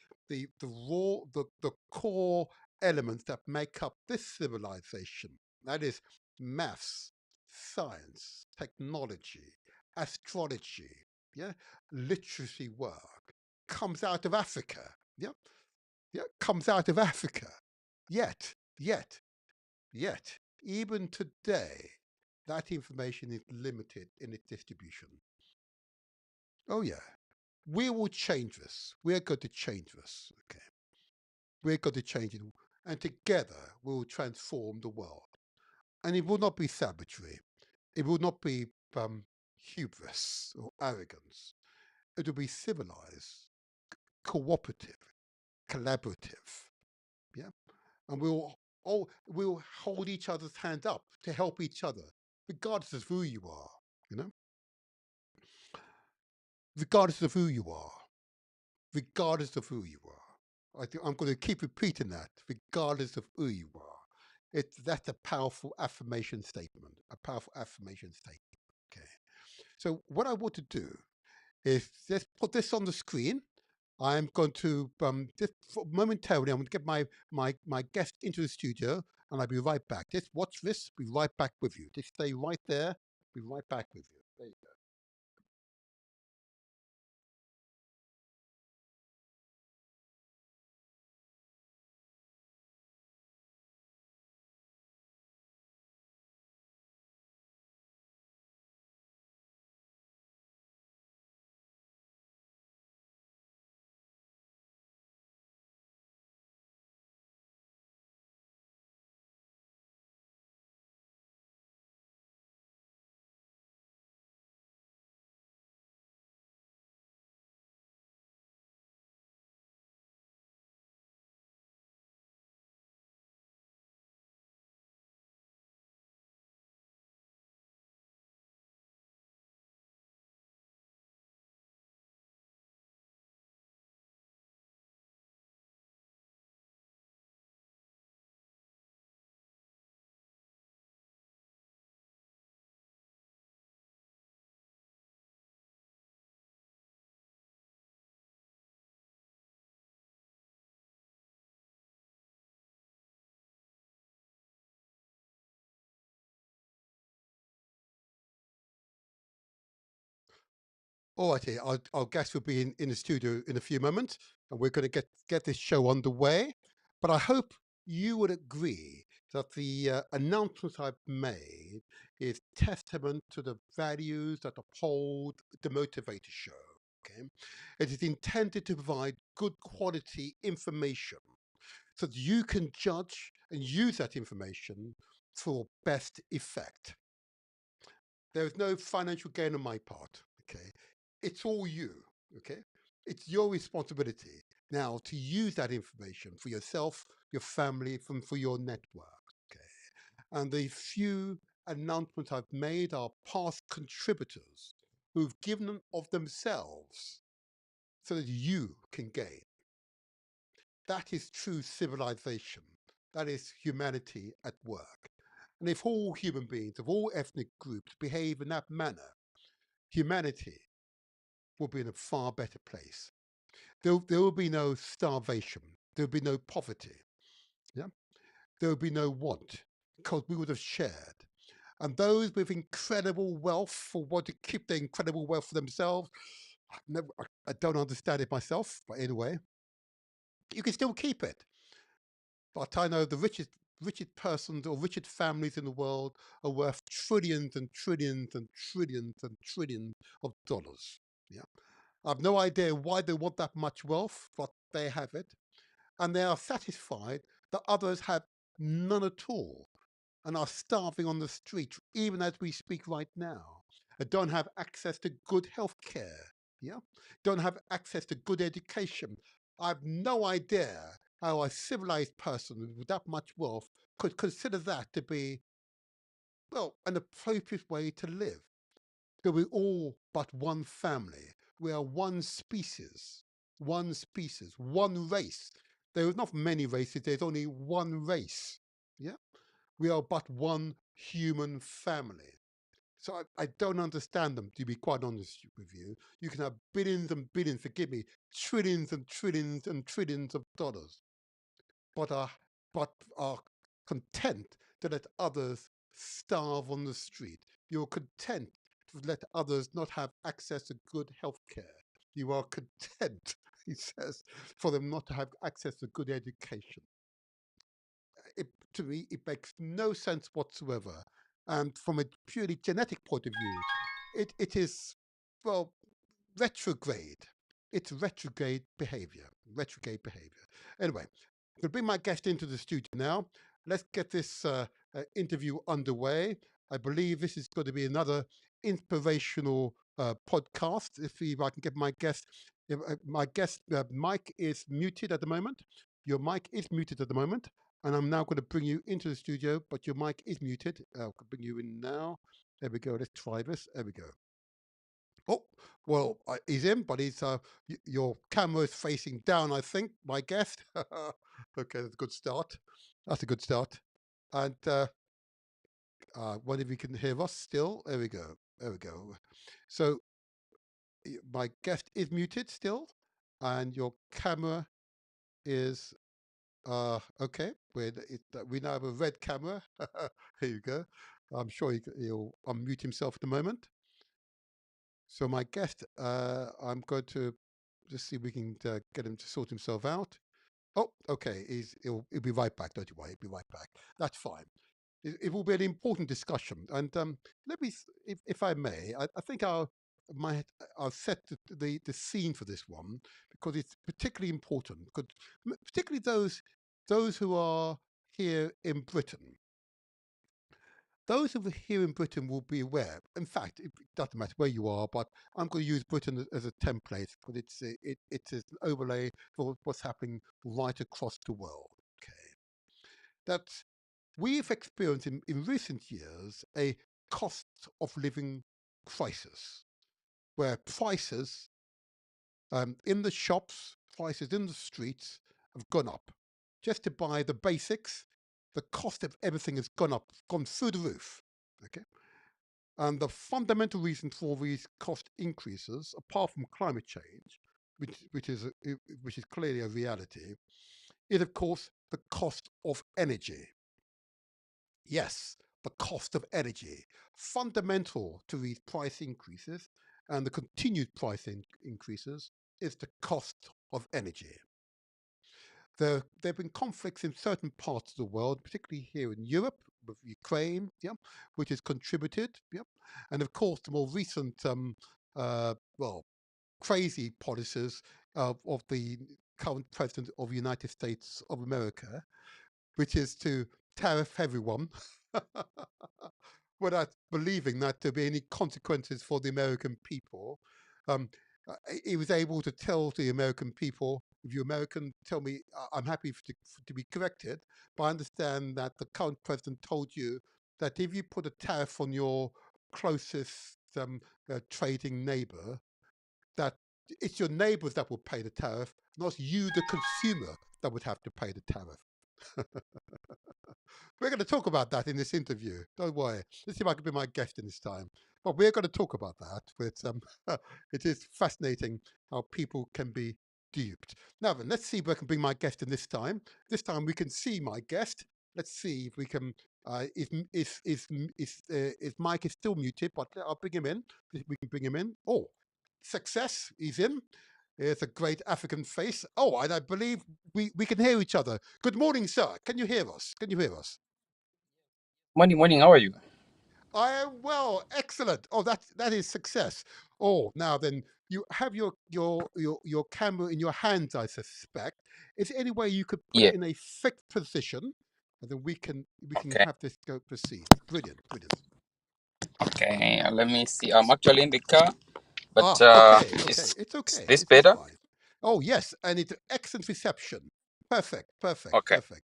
[SPEAKER 1] core elements that make up this civilization, that is maths, science, technology, astrology, yeah, literacy work, comes out of Africa. Yeah, yeah, comes out of Africa. Yet, yet, yet, even today, that information is limited in its distribution. Oh yeah. We will change this. We're going to change this. Okay. We're going to change it. And together we will transform the world. And it will not be savagery. It will not be hubris or arrogance. It will be civilized, cooperative, collaborative. Yeah. And we'll hold each other's hands up to help each other, regardless of who you are, you know, regardless of who you are. Regardless of who you are. I think I'm going to keep repeating that, regardless of who you are. That's a powerful affirmation statement, a powerful affirmation statement. Okay. So what I want to do is just put this on the screen. I'm going to just momentarily. I'm going to get my guest into the studio, and I'll be right back. Just watch this. Be right back with you. Just stay right there. Be right back with you. There you go. All righty, our guest will be in the studio in a few moments, and we're going to get this show underway. But I hope you would agree that the announcements I've made is testament to the values that uphold the Motivator Show. Okay, it is intended to provide good quality information so that you can judge and use that information for best effect. There is no financial gain on my part. Okay. It's all you. Okay. It's your responsibility. now to use that information for yourself, your family, for your network. Okay. And the few announcements I've made are past contributors who've given of themselves so that you can gain. That is true civilization. That is humanity at work. And if all human beings of all ethnic groups behave in that manner, humanity will be in a far better place. There will be no starvation. There will be no poverty. Yeah? There will be no want because we would have shared. And those with incredible wealth for want to keep their incredible wealth for themselves, I don't understand it myself, but anyway, you can still keep it. But I know the richest persons or richest families in the world are worth trillions and trillions and trillions and trillions of dollars. Yeah. I've no idea why they want that much wealth, but they have it. And they are satisfied that others have none at all and are starving on the street, even as we speak right now, and don't have access to good health care, yeah, don't have access to good education. I have no idea how a civilized person with that much wealth could consider that to be, well, an appropriate way to live. That we're all but one family. We are one species, one race. There are not many races, there's only one race. Yeah. We are but one human family. So I don't understand them, to be quite honest with you. You can have billions and billions, forgive me, trillions and trillions and trillions of dollars, but are content to let others starve on the street. You're content to let others not have access to good health care. You are content, he says, for them not to have access to good education. To me, it makes no sense whatsoever. And from a purely genetic point of view, it is, well, retrograde. It's retrograde behavior. Retrograde behavior. Anyway, I'm going to bring my guest into the studio now. Let's get this interview underway. I believe this is going to be another inspirational podcast. If I can get my guest, if, my guest mic is muted at the moment. Your mic is muted at the moment, and I'm now going to bring you into the studio, but your mic is muted. I'll bring you in now. There we go. Let's try this. There we go. Oh, well, he's in, but your camera is facing down, I think, my guest. Okay, that's a good start. That's a good start. And wonder if you can hear us still. There we go. There we go. So my guest is muted still, and your camera is okay. We now have a red camera. Here you go. I'm sure he'll unmute himself at the moment. So my guest, I'm going to just see if we can get him to sort himself out. Oh, okay. He'll be right back. Don't you worry. He'll be right back. That's fine. It will be an important discussion. And let me, if I may, I think I'll set the scene for this one because it's particularly important. Because particularly those who are here in Britain. Those of here in Britain will be aware. In fact, it doesn't matter where you are, but I'm going to use Britain as a template because it's an overlay for what's happening right across the world. Okay, that we've experienced in recent years a cost of living crisis where prices in the shops, prices in the streets have gone up. Just to buy the basics, the cost of everything has gone through the roof. Okay. And the fundamental reason for these cost increases, apart from climate change, which is clearly a reality, is of course the cost of energy. Yes, the cost of energy, fundamental to these price increases and the continued increases, is the cost of energy. There have been conflicts in certain parts of the world, particularly here in Europe with Ukraine, yeah, which has contributed, yeah, and of course the more recent, well, crazy policies of the current president of the United States of America, which is to tariff everyone without believing that there be any consequences for the American people. Um, he was able to tell the American people if you're American, tell me. I'm happy to be corrected, but I understand that the current president told you that if you put a tariff on your closest trading neighbor, that it's your neighbors that will pay the tariff, not you, the consumer, that would have to pay the tariff. We're going to talk about that in this interview. Don't worry. Let's see if I can be my guest in this time. But we're going to talk about that. But it is fascinating how people can be duped. Now then, let's see if I can bring my guest in this time. This time we can see my guest. Let's see if we can. His mic is still muted, but I'll bring him in. We can bring him in. Oh, success! He's in. It's a great African face. Oh, and I believe we can hear each other. Good morning, sir. Can you hear us? Can you hear us?
[SPEAKER 2] Morning, morning. How are you?
[SPEAKER 1] I am well, excellent. Oh, that is success. Oh, now then, you have your camera in your hands, I suspect. Is there any way you could put it
[SPEAKER 2] Yeah.
[SPEAKER 1] in a fixed position, and then we can
[SPEAKER 2] Okay.
[SPEAKER 1] have this go proceed? Brilliant, brilliant.
[SPEAKER 2] Okay. Let me see. I'm actually in the car, but
[SPEAKER 1] Ah, okay, okay.
[SPEAKER 2] is
[SPEAKER 1] It's
[SPEAKER 2] is
[SPEAKER 1] okay.
[SPEAKER 2] this
[SPEAKER 1] It's
[SPEAKER 2] better?
[SPEAKER 1] fine. Oh yes, and it's excellent reception. Perfect, perfect,
[SPEAKER 2] Okay.
[SPEAKER 1] perfect.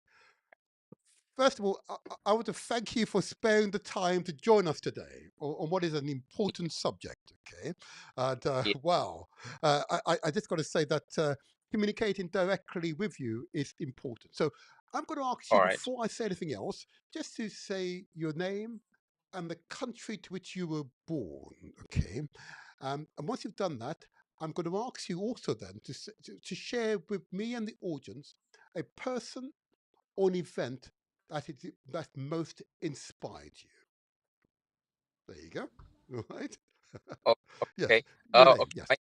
[SPEAKER 1] First of all, I want to thank you for sparing the time to join us today on what is an important subject. Okay, and
[SPEAKER 2] Yeah.
[SPEAKER 1] wow, I just got to say that communicating directly with you is important. So I'm going to ask you
[SPEAKER 2] All right.
[SPEAKER 1] before I say anything else, just to say your name and the country to which you were born. Okay, and once you've done that, I'm going to ask you also then to share with me and the audience a person or an event that most inspired you. There you go. All right.
[SPEAKER 2] Oh,
[SPEAKER 1] Yes.
[SPEAKER 2] okay.
[SPEAKER 1] Your name.
[SPEAKER 2] Okay.
[SPEAKER 1] Yes.
[SPEAKER 2] My,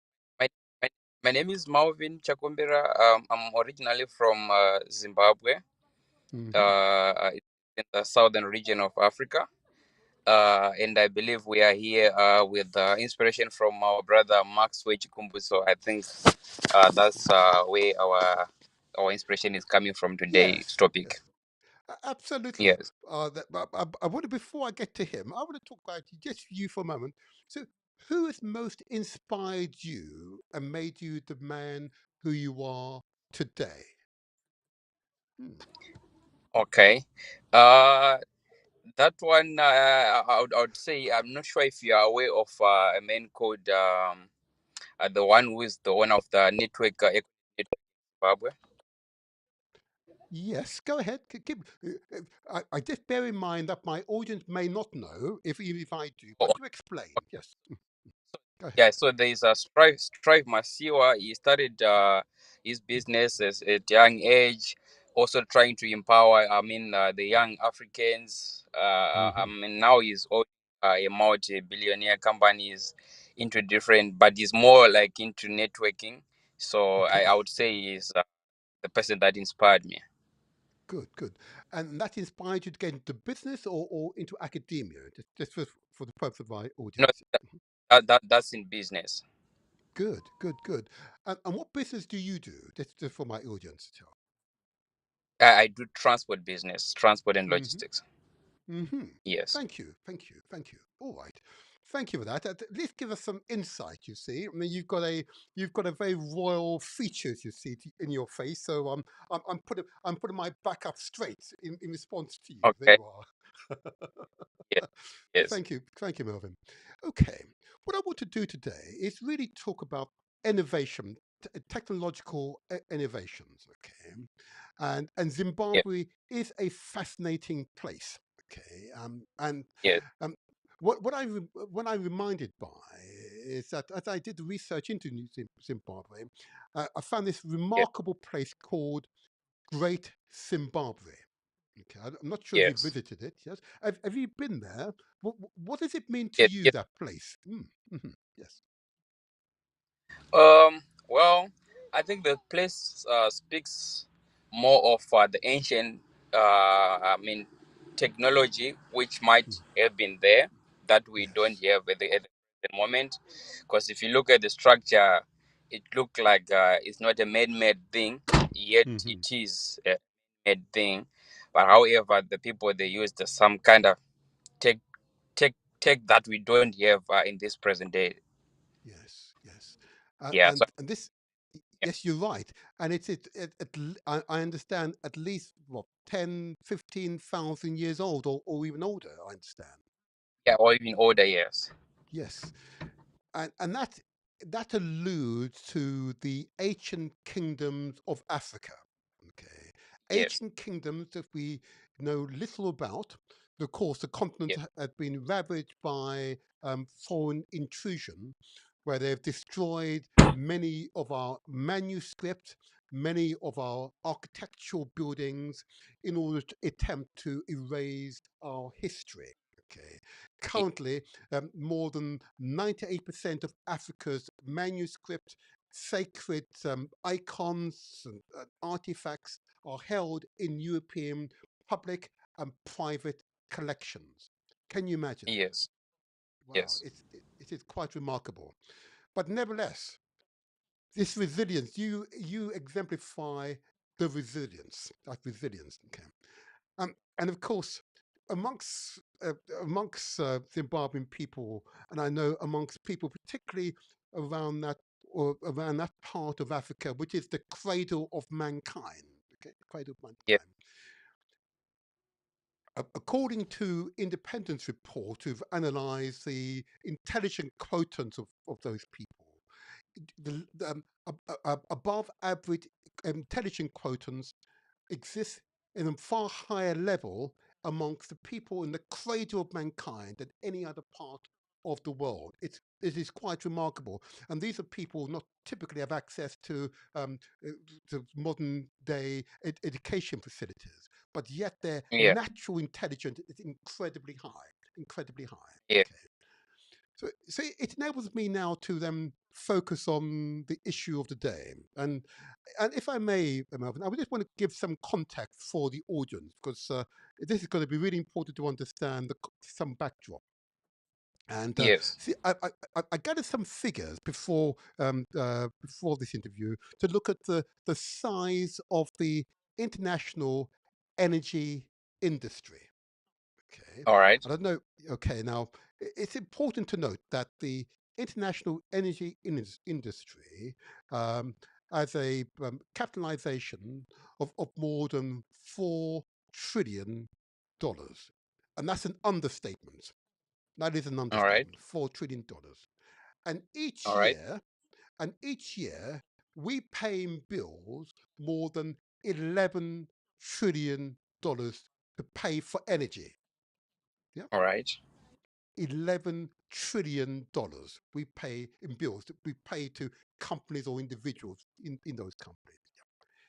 [SPEAKER 2] my my name is Malvin Chakumbira. I'm originally from Zimbabwe.
[SPEAKER 1] Hmm.
[SPEAKER 2] It's in the southern region of Africa. And I believe we are here with inspiration from our brother Max Wechikumbu. So I think that's where our inspiration is coming from today's
[SPEAKER 1] Yes.
[SPEAKER 2] topic.
[SPEAKER 1] Yes. Absolutely.
[SPEAKER 2] Yes.
[SPEAKER 1] I want to, before I get to him, I want to talk about just you for a moment. So, who has most inspired you and made you the man who you are today? Hmm.
[SPEAKER 2] Okay. That one, I would say, I'm not sure if you are aware of a man called the one who is the owner of the network, network Zimbabwe.
[SPEAKER 1] Yes, go ahead. I just bear in mind that my audience may not know, if even if I do,
[SPEAKER 2] Oh,
[SPEAKER 1] but do explain. Yes, go ahead.
[SPEAKER 2] yeah, so there is a Strive Masiwa. He started his business at a young age, also trying to empower, the young Africans.
[SPEAKER 1] Hmm.
[SPEAKER 2] Now he's owning a multi-billionaire companies into different, but he's more like into networking. So I
[SPEAKER 1] Okay,
[SPEAKER 2] would say he's the person that inspired me.
[SPEAKER 1] good, good. And that inspired you to get into business or into academia, just for the purpose of my
[SPEAKER 2] No,
[SPEAKER 1] audience.
[SPEAKER 2] that's in business.
[SPEAKER 1] Good, good, good. And what business do you do? Just for my audience to
[SPEAKER 2] I do transport business, transport and
[SPEAKER 1] tell. Hmm.
[SPEAKER 2] logistics.
[SPEAKER 1] Hmm.
[SPEAKER 2] Yes,
[SPEAKER 1] Thank you, thank you, thank you. All right, thank you for that. At least give us some insight. You see, I mean, you've got a very royal features. You see in your face. So I'm putting my back up straight in response to you. There
[SPEAKER 2] okay.
[SPEAKER 1] you are.
[SPEAKER 2] Yes, yes,
[SPEAKER 1] Thank you, Melvin. Okay, what I want to do today is really talk about innovation, technological innovations. Okay, and
[SPEAKER 2] yes,
[SPEAKER 1] Zimbabwe is a fascinating place. Okay, and
[SPEAKER 2] yes,
[SPEAKER 1] um, what I'm reminded by is that as I did the research into Zimbabwe, I found this
[SPEAKER 2] yes,
[SPEAKER 1] remarkable place called Great Zimbabwe. Okay, I'm not sure if you
[SPEAKER 2] yes,
[SPEAKER 1] visited it. Yes, have you been there? What does it mean to
[SPEAKER 2] yes,
[SPEAKER 1] you,
[SPEAKER 2] yes.
[SPEAKER 1] that place? Yes.
[SPEAKER 2] Well, I think the place speaks more of the ancient, technology which might
[SPEAKER 1] Mm,
[SPEAKER 2] have been there that we don't
[SPEAKER 1] yes.
[SPEAKER 2] have at the moment. Because if you look at the structure, it looked like it's not a man-made thing, yet
[SPEAKER 1] Hmm.
[SPEAKER 2] it is a made thing. But however, the people they used some kind of tech, tech that we don't have in this present day.
[SPEAKER 1] Yes. Yes.
[SPEAKER 2] Yeah. So
[SPEAKER 1] And this.
[SPEAKER 2] Yeah.
[SPEAKER 1] Yes, you're right. And I understand at least what 10, 15,000 years old, or even older, I understand.
[SPEAKER 2] Yeah, or even older. Yes.
[SPEAKER 1] Yes. And that alludes to the ancient kingdoms of Africa. Okay,
[SPEAKER 2] Yes.
[SPEAKER 1] ancient kingdoms that we know little about. Of course, the continent
[SPEAKER 2] Yes.
[SPEAKER 1] had been ravaged by foreign intrusion, where they've destroyed many of our manuscripts, many of our architectural buildings, in order to attempt to erase our history. Okay, currently more than 98% of Africa's manuscript, sacred icons, and artifacts are held in European public and private collections. Can you imagine?
[SPEAKER 2] Yes.
[SPEAKER 1] Wow,
[SPEAKER 2] Yes.
[SPEAKER 1] it is quite remarkable. But nevertheless, this resilience, you exemplify the resilience, that resilience. Okay. And of course, amongst Zimbabwean people, and I know amongst people particularly around that around that part of Africa, which is the cradle of mankind. Okay, the cradle of
[SPEAKER 2] Yes.
[SPEAKER 1] mankind. According to independence reports who've analysed the intelligent quotients of those people, above average intelligent quotients exists in a far higher level amongst the people in the cradle of mankind than any other part of the world. It is quite remarkable, and these are people not typically have access uh, to modern day education facilities, but yet their
[SPEAKER 2] Yeah.
[SPEAKER 1] natural intelligence is incredibly high, incredibly high.
[SPEAKER 2] Yeah.
[SPEAKER 1] Okay, so it enables me now to then focus on the issue of the day. And if I may, Melvin, I would just want to give some context for the audience, because this is going to be really important to understand some backdrop. And
[SPEAKER 2] Yes.
[SPEAKER 1] see, I gathered some figures before this interview to look at the size of the international energy industry. Okay.
[SPEAKER 2] All right.
[SPEAKER 1] I don't know. Okay. Now, it's important to note that the international energy industry um, has a capitalization of more than $4 trillion. And that's an understatement. That is an
[SPEAKER 2] All right.
[SPEAKER 1] understatement. $4 trillion. And each
[SPEAKER 2] All right.
[SPEAKER 1] year, and each year, we pay in bills more than $11 trillion to pay for energy. Yeah,
[SPEAKER 2] All right.
[SPEAKER 1] $11 trillion we pay in bills that we pay to companies or individuals in those companies. Yeah.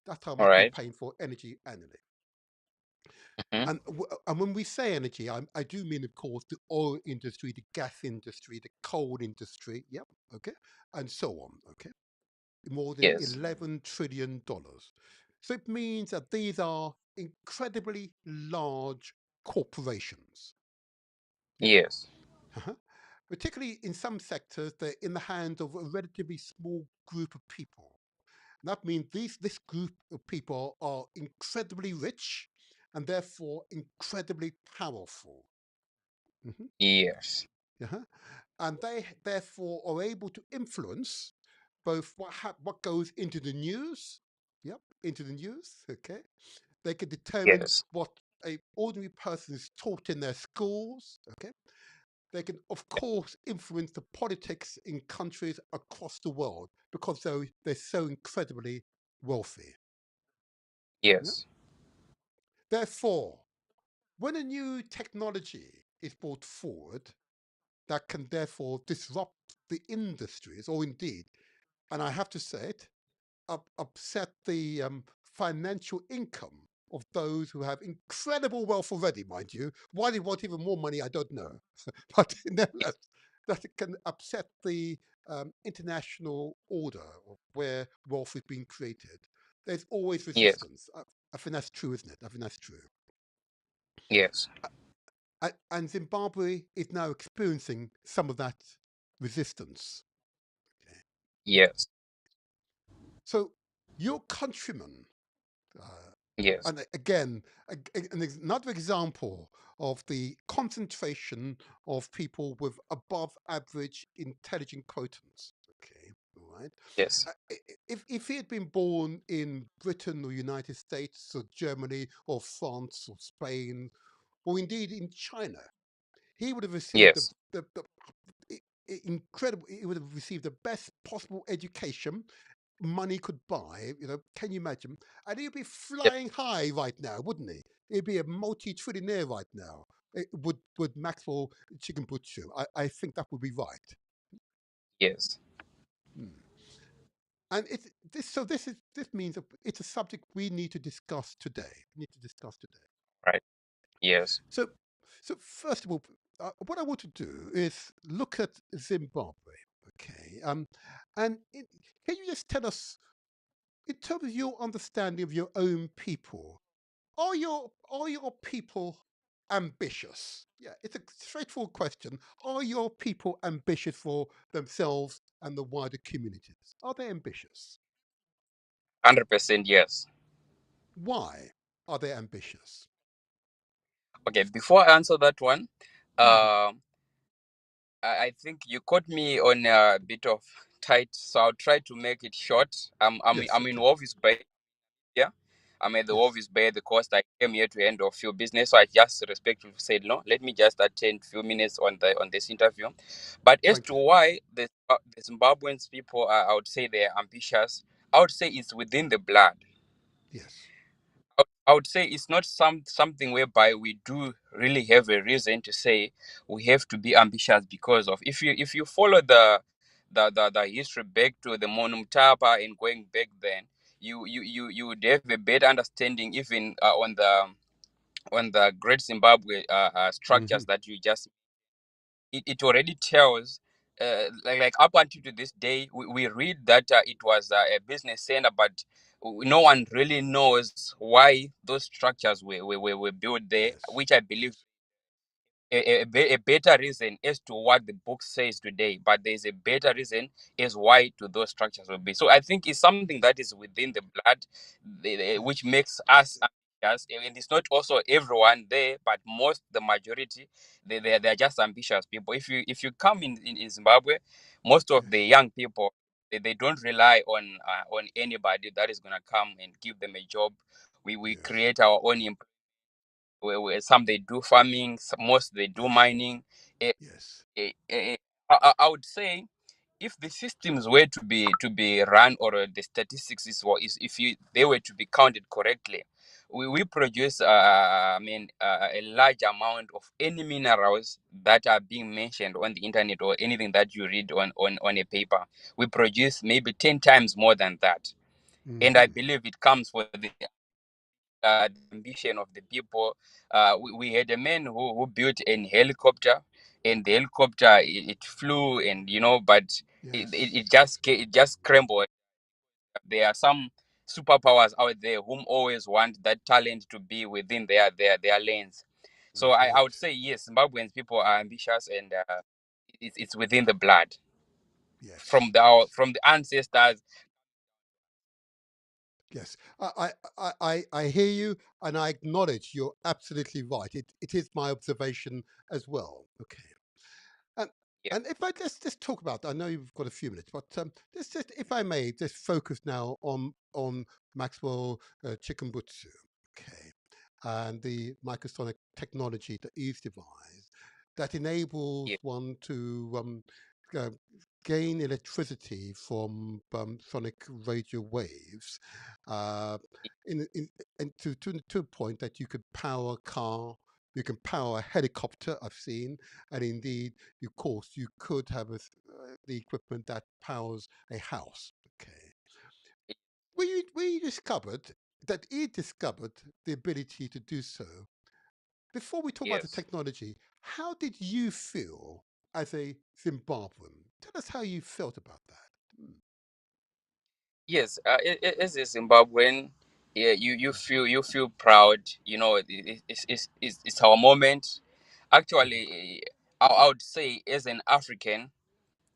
[SPEAKER 1] That's how
[SPEAKER 2] All
[SPEAKER 1] much we're
[SPEAKER 2] right.
[SPEAKER 1] paying for energy annually.
[SPEAKER 2] Mm-hmm.
[SPEAKER 1] And when we say energy, I do mean, of course, the oil industry, the gas industry, the coal industry. Yep. Okay. And so on. Okay. More than
[SPEAKER 2] Yes.
[SPEAKER 1] $11 trillion. So it means that these are incredibly large corporations. Yeah.
[SPEAKER 2] Yes.
[SPEAKER 1] Uh-huh. Particularly in some sectors, they're in the hands of a relatively small group of people. And that means this group of people are incredibly rich and therefore incredibly powerful. Mhm.
[SPEAKER 2] Yes.
[SPEAKER 1] Uh-huh. And they therefore are able to influence both what goes into the news. Yep, into the news. Okay, they can determine
[SPEAKER 2] Yes.
[SPEAKER 1] what a ordinary person is taught in their schools. Okay, they can, of course, influence the politics in countries across the world because they're so incredibly wealthy. Yeah?
[SPEAKER 2] Yes.
[SPEAKER 1] Therefore, when a new technology is brought forward that can therefore disrupt the industries, or indeed, and I have to say it, upset the financial income of those who have incredible wealth already, mind you. Why they want even more money, I don't know. But nevertheless, that it can upset the international order of where wealth is being created. There's always
[SPEAKER 2] Yes.
[SPEAKER 1] resistance. I think that's true, isn't it? I think that's true.
[SPEAKER 2] Yes.
[SPEAKER 1] And Zimbabwe is now experiencing some of that resistance. Okay.
[SPEAKER 2] Yes.
[SPEAKER 1] So your countrymen, uh,
[SPEAKER 2] Yes.
[SPEAKER 1] and again, another example of the concentration of people with above average intelligent quotients. Okay, right?
[SPEAKER 2] Yes.
[SPEAKER 1] If he had been born in Britain or United States or Germany or France or Spain or indeed in China, he would have received
[SPEAKER 2] Yes.
[SPEAKER 1] the incredible. He would have received the best possible education money could buy. Can you imagine? And he'd be
[SPEAKER 2] Yes.
[SPEAKER 1] flying high right now, wouldn't he? He'd be a multi-trillionaire right now. Would Maxwell Chicken Butcher? I think that would be right.
[SPEAKER 2] Yes.
[SPEAKER 1] Hmm. And this means that it's a subject we need to discuss today. We need to discuss today.
[SPEAKER 2] Right. Yes.
[SPEAKER 1] So, so first of all, what I want to do is look at Zimbabwe. Okay. Can you just tell us, in terms of your understanding of your own people, are your people ambitious? Yeah, it's a straightforward question. Are your people ambitious for themselves and the wider communities? Are they ambitious?
[SPEAKER 2] 100% yes.
[SPEAKER 1] Why are they ambitious?
[SPEAKER 2] Okay. Before I answer that one,
[SPEAKER 1] Hmm.
[SPEAKER 2] I think you caught me on a bit of tight, so I'll try to make it short.
[SPEAKER 1] Yes.
[SPEAKER 2] I'm in
[SPEAKER 1] Okay.
[SPEAKER 2] Wolf's Bay. Yeah, I'm at the
[SPEAKER 1] Yes.
[SPEAKER 2] Wolf's Bay, the coast. I came here to end of your business, so I just respectfully said no. Let me just attend few minutes on this interview. But as
[SPEAKER 1] Thank
[SPEAKER 2] to
[SPEAKER 1] you.
[SPEAKER 2] why the Zimbabweans people are, I would say they're ambitious. I would say it's within the blood.
[SPEAKER 1] Yes.
[SPEAKER 2] I would say it's not something whereby we do really have a reason to say we have to be ambitious because of. If you follow the history back to the Monum Tapa and going back then, you would have a better understanding even on the Great Zimbabwe
[SPEAKER 1] Hmm.
[SPEAKER 2] structures that you just. It already tells. Like up until to this day, we read that it was a business center, but no one really knows why those structures were built there,
[SPEAKER 1] Yes.
[SPEAKER 2] which I believe a better reason as to what the book says today, but there's a better reason as why to those structures will be. So I think it's something that is within the blood, which
[SPEAKER 1] Yes.
[SPEAKER 2] makes us ambitious. And it's not also everyone there, but the majority, they're just ambitious people. If you come in Zimbabwe, most of the
[SPEAKER 1] Yes.
[SPEAKER 2] young people, they don't rely on anybody that is gonna come and give them a job. We
[SPEAKER 1] Yes.
[SPEAKER 2] create our own where some they do farming, most they do
[SPEAKER 1] Yes.
[SPEAKER 2] mining. Eh,
[SPEAKER 1] Yes.
[SPEAKER 2] I would say if the systems were to be run or the statistics is if they were to be counted correctly, we produce a large amount of any minerals that are being mentioned on the internet or anything that you read on a paper. We produce maybe 10 times more than that, and I
[SPEAKER 1] Hmm.
[SPEAKER 2] believe it comes for the ambition of the people. We had a man who built an helicopter, and the helicopter it flew, and but
[SPEAKER 1] Yes.
[SPEAKER 2] it just crumbled. There are some superpowers out there whom always want that talent to be within their lanes. So
[SPEAKER 1] That's
[SPEAKER 2] I would
[SPEAKER 1] right.
[SPEAKER 2] say yes, Zimbabwean people are ambitious, and it's within the blood
[SPEAKER 1] Yes. Yes.
[SPEAKER 2] from the ancestors.
[SPEAKER 1] Yes. I hear you, and I acknowledge you're absolutely right. It is my observation as well. Okay. And
[SPEAKER 2] Yeah,
[SPEAKER 1] and if I just talk about, I know you've got a few minutes, but let's just, if I may, just focus now on Maxwell Chikumbutsu, okay, and the microsonic technology that he's devised that enables
[SPEAKER 2] yeah,
[SPEAKER 1] one to uh, gain electricity from sonic radio waves, uh, to a point that you could power a car, you can power a helicopter. I've seen, and indeed of course, you could have the equipment that powers a house. Okay. We discovered that he discovered the ability to do so. Before we talk about the
[SPEAKER 2] yes.
[SPEAKER 1] technology, how did you feel as a Zimbabwean? Tell us how you felt about that. Mm.
[SPEAKER 2] Yes, as a Zimbabwean, yeah, you feel proud. It's our moment.
[SPEAKER 1] Mhm.
[SPEAKER 2] Actually, I would say as an African,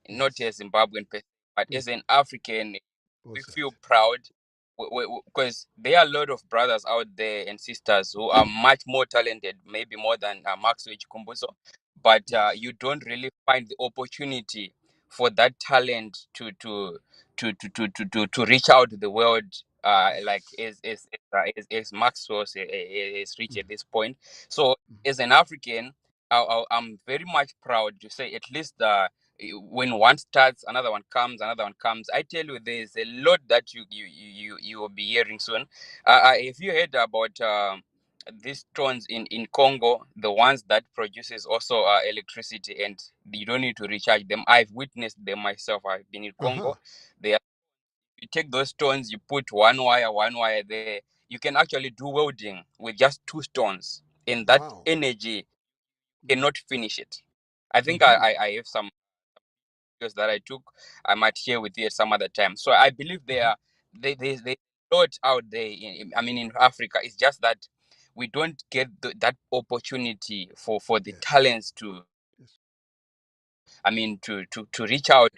[SPEAKER 2] not
[SPEAKER 1] Yes.
[SPEAKER 2] as Zimbabwean, but
[SPEAKER 1] Yes.
[SPEAKER 2] as an African, we
[SPEAKER 1] What's
[SPEAKER 2] feel
[SPEAKER 1] that?
[SPEAKER 2] proud because there are a lot of brothers out there and sisters who are much more talented, maybe more than Maxwell Kumbuso, but
[SPEAKER 1] Yes.
[SPEAKER 2] you don't really find the opportunity for that talent to reach out to the world, like
[SPEAKER 1] Yes.
[SPEAKER 2] is Maxwell is reached
[SPEAKER 1] Mm,
[SPEAKER 2] at this point. So
[SPEAKER 1] mm.
[SPEAKER 2] as an African, I'm very much proud to say at least when one starts, another one comes, another one comes. I tell you, there's a lot that you will be hearing soon. If you heard about these stones in Congo, the ones that produces also electricity, and you don't need to recharge them. I've witnessed them myself. I've been in
[SPEAKER 1] Uh-huh.
[SPEAKER 2] Congo. They are, you take those stones, you put one wire there. You can actually do welding with just two stones. And that
[SPEAKER 1] Wow.
[SPEAKER 2] energy
[SPEAKER 1] Mm,
[SPEAKER 2] cannot finish it. I think
[SPEAKER 1] mhm.
[SPEAKER 2] I have some videos that I took. I might share with you at some other time. So I believe
[SPEAKER 1] Uh-huh.
[SPEAKER 2] they lot out there. I mean, in Africa, it's just that we don't get that opportunity for the
[SPEAKER 1] Yes.
[SPEAKER 2] talents to.
[SPEAKER 1] Yes.
[SPEAKER 2] I mean, to reach out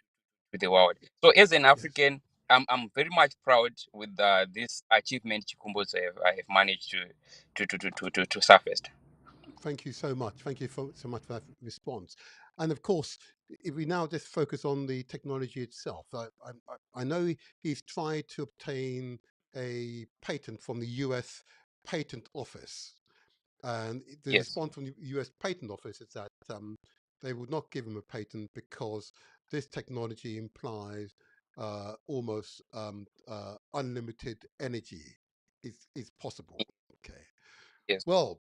[SPEAKER 2] to the world. So as an
[SPEAKER 1] Yes.
[SPEAKER 2] African, I'm very much proud with this achievement Chikumbo's have managed to surface.
[SPEAKER 1] Thank you so much. Thank you so much for that response. And of course, if we now just focus on the technology itself, I know he's tried to obtain a patent from the US Patent Office. And the
[SPEAKER 2] Yes,
[SPEAKER 1] response from the US Patent Office is that they would not give him a patent because this technology implies almost unlimited energy is possible. Okay.
[SPEAKER 2] yes,
[SPEAKER 1] Well,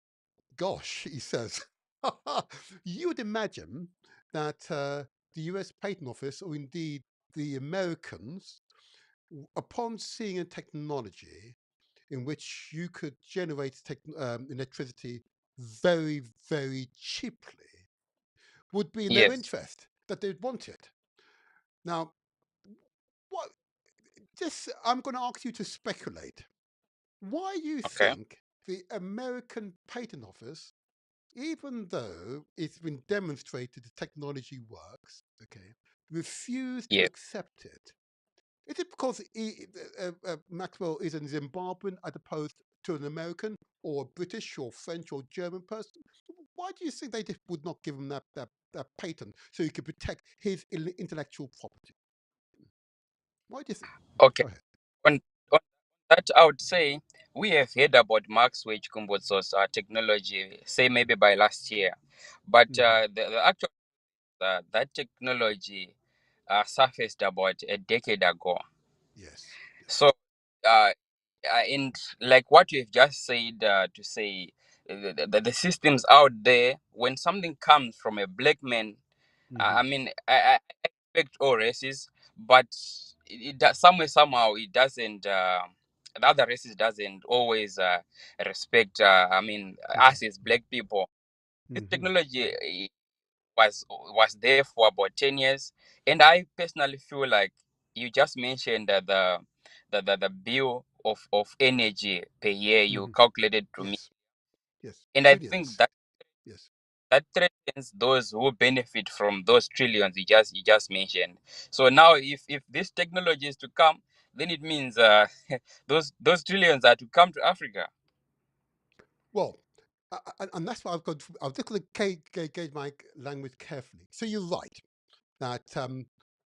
[SPEAKER 1] gosh, he says, you would imagine that the US Patent Office, or indeed the Americans, upon seeing a technology in which you could generate electricity very, very cheaply, would be in their
[SPEAKER 2] yes.
[SPEAKER 1] interest, that they'd want it. Now, what this I'm going to ask you to speculate. Why you
[SPEAKER 2] Okay.
[SPEAKER 1] think the American Patent Office, even though it's been demonstrated the technology works, okay, refused to
[SPEAKER 2] Yes.
[SPEAKER 1] accept it? Is it because Maxwell is a Zimbabwean as opposed to an American or a British or French or German person? Why do you think they just would not give him that patent so he could protect his intellectual property? Why do you think?
[SPEAKER 2] Okay.
[SPEAKER 1] Go ahead.
[SPEAKER 2] On that, I would say we have heard about Max Wage Kumbotso's technology, say maybe by last year, but
[SPEAKER 1] Hmm.
[SPEAKER 2] the actual that technology surfaced about a decade ago.
[SPEAKER 1] Yes, yes.
[SPEAKER 2] So, uh, and like what you've just said, to say the systems out there, when something comes from a black man,
[SPEAKER 1] Hmm.
[SPEAKER 2] I mean, I respect all races, but it does, somewhere somehow it doesn't. The other races doesn't always respect. I mean,
[SPEAKER 1] Hmm.
[SPEAKER 2] us as black people. This
[SPEAKER 1] Hmm.
[SPEAKER 2] technology was there for about 10 years, and I personally feel like you just mentioned that the bill of energy per year you
[SPEAKER 1] Hmm.
[SPEAKER 2] calculated to me,
[SPEAKER 1] Yes, yes.
[SPEAKER 2] and I think
[SPEAKER 1] Trillions. Yes.
[SPEAKER 2] that threatens those who benefit from those trillions you just mentioned. So now, if this technology is to come, then it means those trillions are to come to Africa.
[SPEAKER 1] Well, and that's why I've just got to gauge my language carefully. So you're right that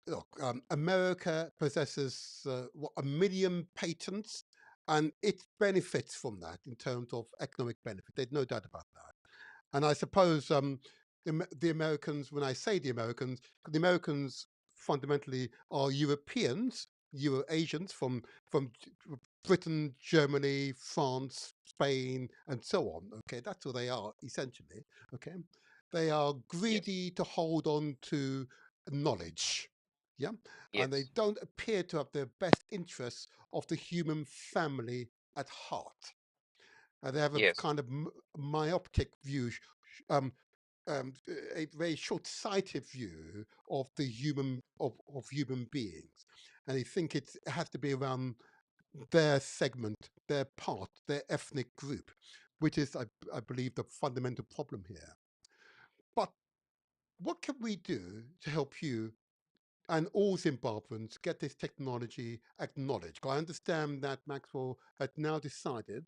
[SPEAKER 1] look, America possesses what, 1 million patents, and it benefits from that in terms of economic benefit. There's no doubt about that. And I suppose the Americans, when I say the Americans fundamentally are Europeans, Euro Asians from Britain, Germany, France, Spain, and so on. Okay, that's what they are essentially. Okay, they are
[SPEAKER 2] Yes,
[SPEAKER 1] greedy to hold on to knowledge. Yeah, and they
[SPEAKER 2] yes,
[SPEAKER 1] don't appear to have the best interests of the human family at heart. They have a
[SPEAKER 2] yes,
[SPEAKER 1] kind of myopic view, um, a very short-sighted view of the of human beings, and they think it has to be around their segment, their part, their ethnic group, which is, I believe, the fundamental problem here. But what can we do to help you and all Zimbabweans get this technology acknowledged? I understand that Maxwell had now decided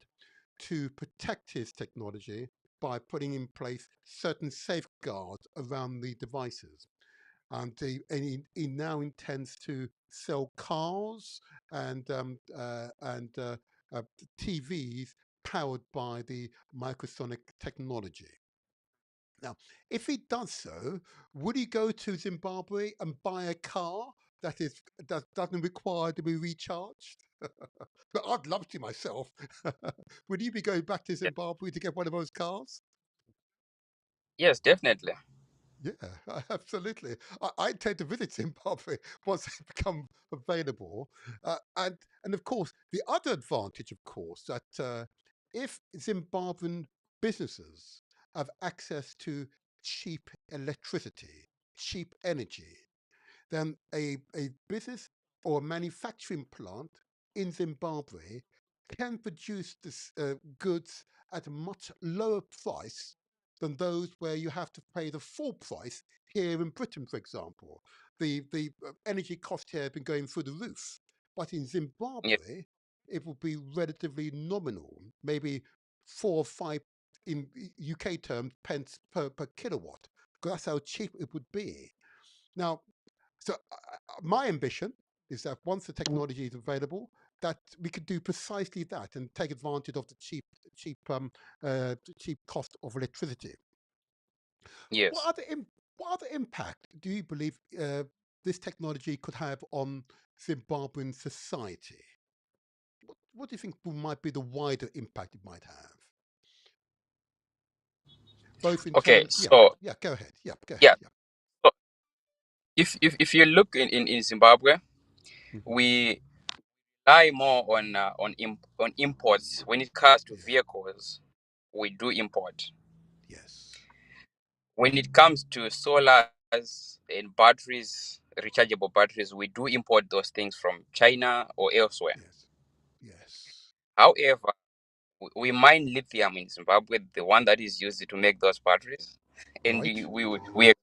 [SPEAKER 1] to protect his technology by putting in place certain safeguards around the devices. and he now intends to sell cars and uh, TVs powered by the microsonic technology. Now, if he does so, would he go to Zimbabwe and buy a car that doesn't require to be recharged? But I'd love to myself. Would you be going back to
[SPEAKER 2] Yes,
[SPEAKER 1] Zimbabwe to get one of those cars?
[SPEAKER 2] yes, definitely.
[SPEAKER 1] Yeah, absolutely. I intend to visit Zimbabwe once they become available. And of course, the other advantage, of course, that if Zimbabwean businesses have access to cheap electricity, cheap energy, then a business or a manufacturing plant in Zimbabwe can produce this, goods at a much lower price than those where you have to pay the full price here in Britain, for example. The energy cost here have been going through the roof, but in
[SPEAKER 2] Yes,
[SPEAKER 1] Zimbabwe, it will be relatively nominal, maybe 4 or 5 in UK terms pence per kilowatt, because that's how cheap it would be. Now, my ambition is that once the technology is available, that we could do precisely that and take advantage of the cheap cost of electricity. What
[SPEAKER 2] yes.
[SPEAKER 1] other what other impact do you believe this technology could have on Zimbabwean society? What do you think might be the wider impact it might have, both in
[SPEAKER 2] Okay,
[SPEAKER 1] terms? Yeah,
[SPEAKER 2] so
[SPEAKER 1] yeah. Go ahead. Yeah, go ahead.
[SPEAKER 2] yeah,
[SPEAKER 1] Yeah.
[SPEAKER 2] so if you look in Zimbabwe,
[SPEAKER 1] Hmm.
[SPEAKER 2] we rely more on imports. When it comes to
[SPEAKER 1] Yeah.
[SPEAKER 2] vehicles, we do import.
[SPEAKER 1] Yes.
[SPEAKER 2] When it comes to solars and batteries, rechargeable batteries, we do import those things from China or elsewhere.
[SPEAKER 1] Yes. Yes.
[SPEAKER 2] However, we mine lithium in Zimbabwe, the one that is used to make those batteries, and
[SPEAKER 1] Right.
[SPEAKER 2] we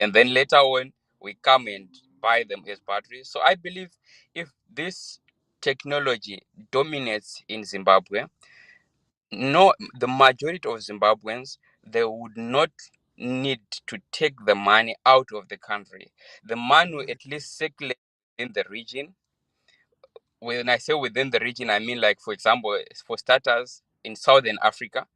[SPEAKER 2] and then later on we come and buy them as batteries. So I believe if this technology dominates in Zimbabwe, no, the majority of Zimbabweans, they would not need to take the money out of the country. The money will
[SPEAKER 1] Right.
[SPEAKER 2] at least circulate in the region. When I say within the region, I mean, like, for example, for starters, in Southern Africa,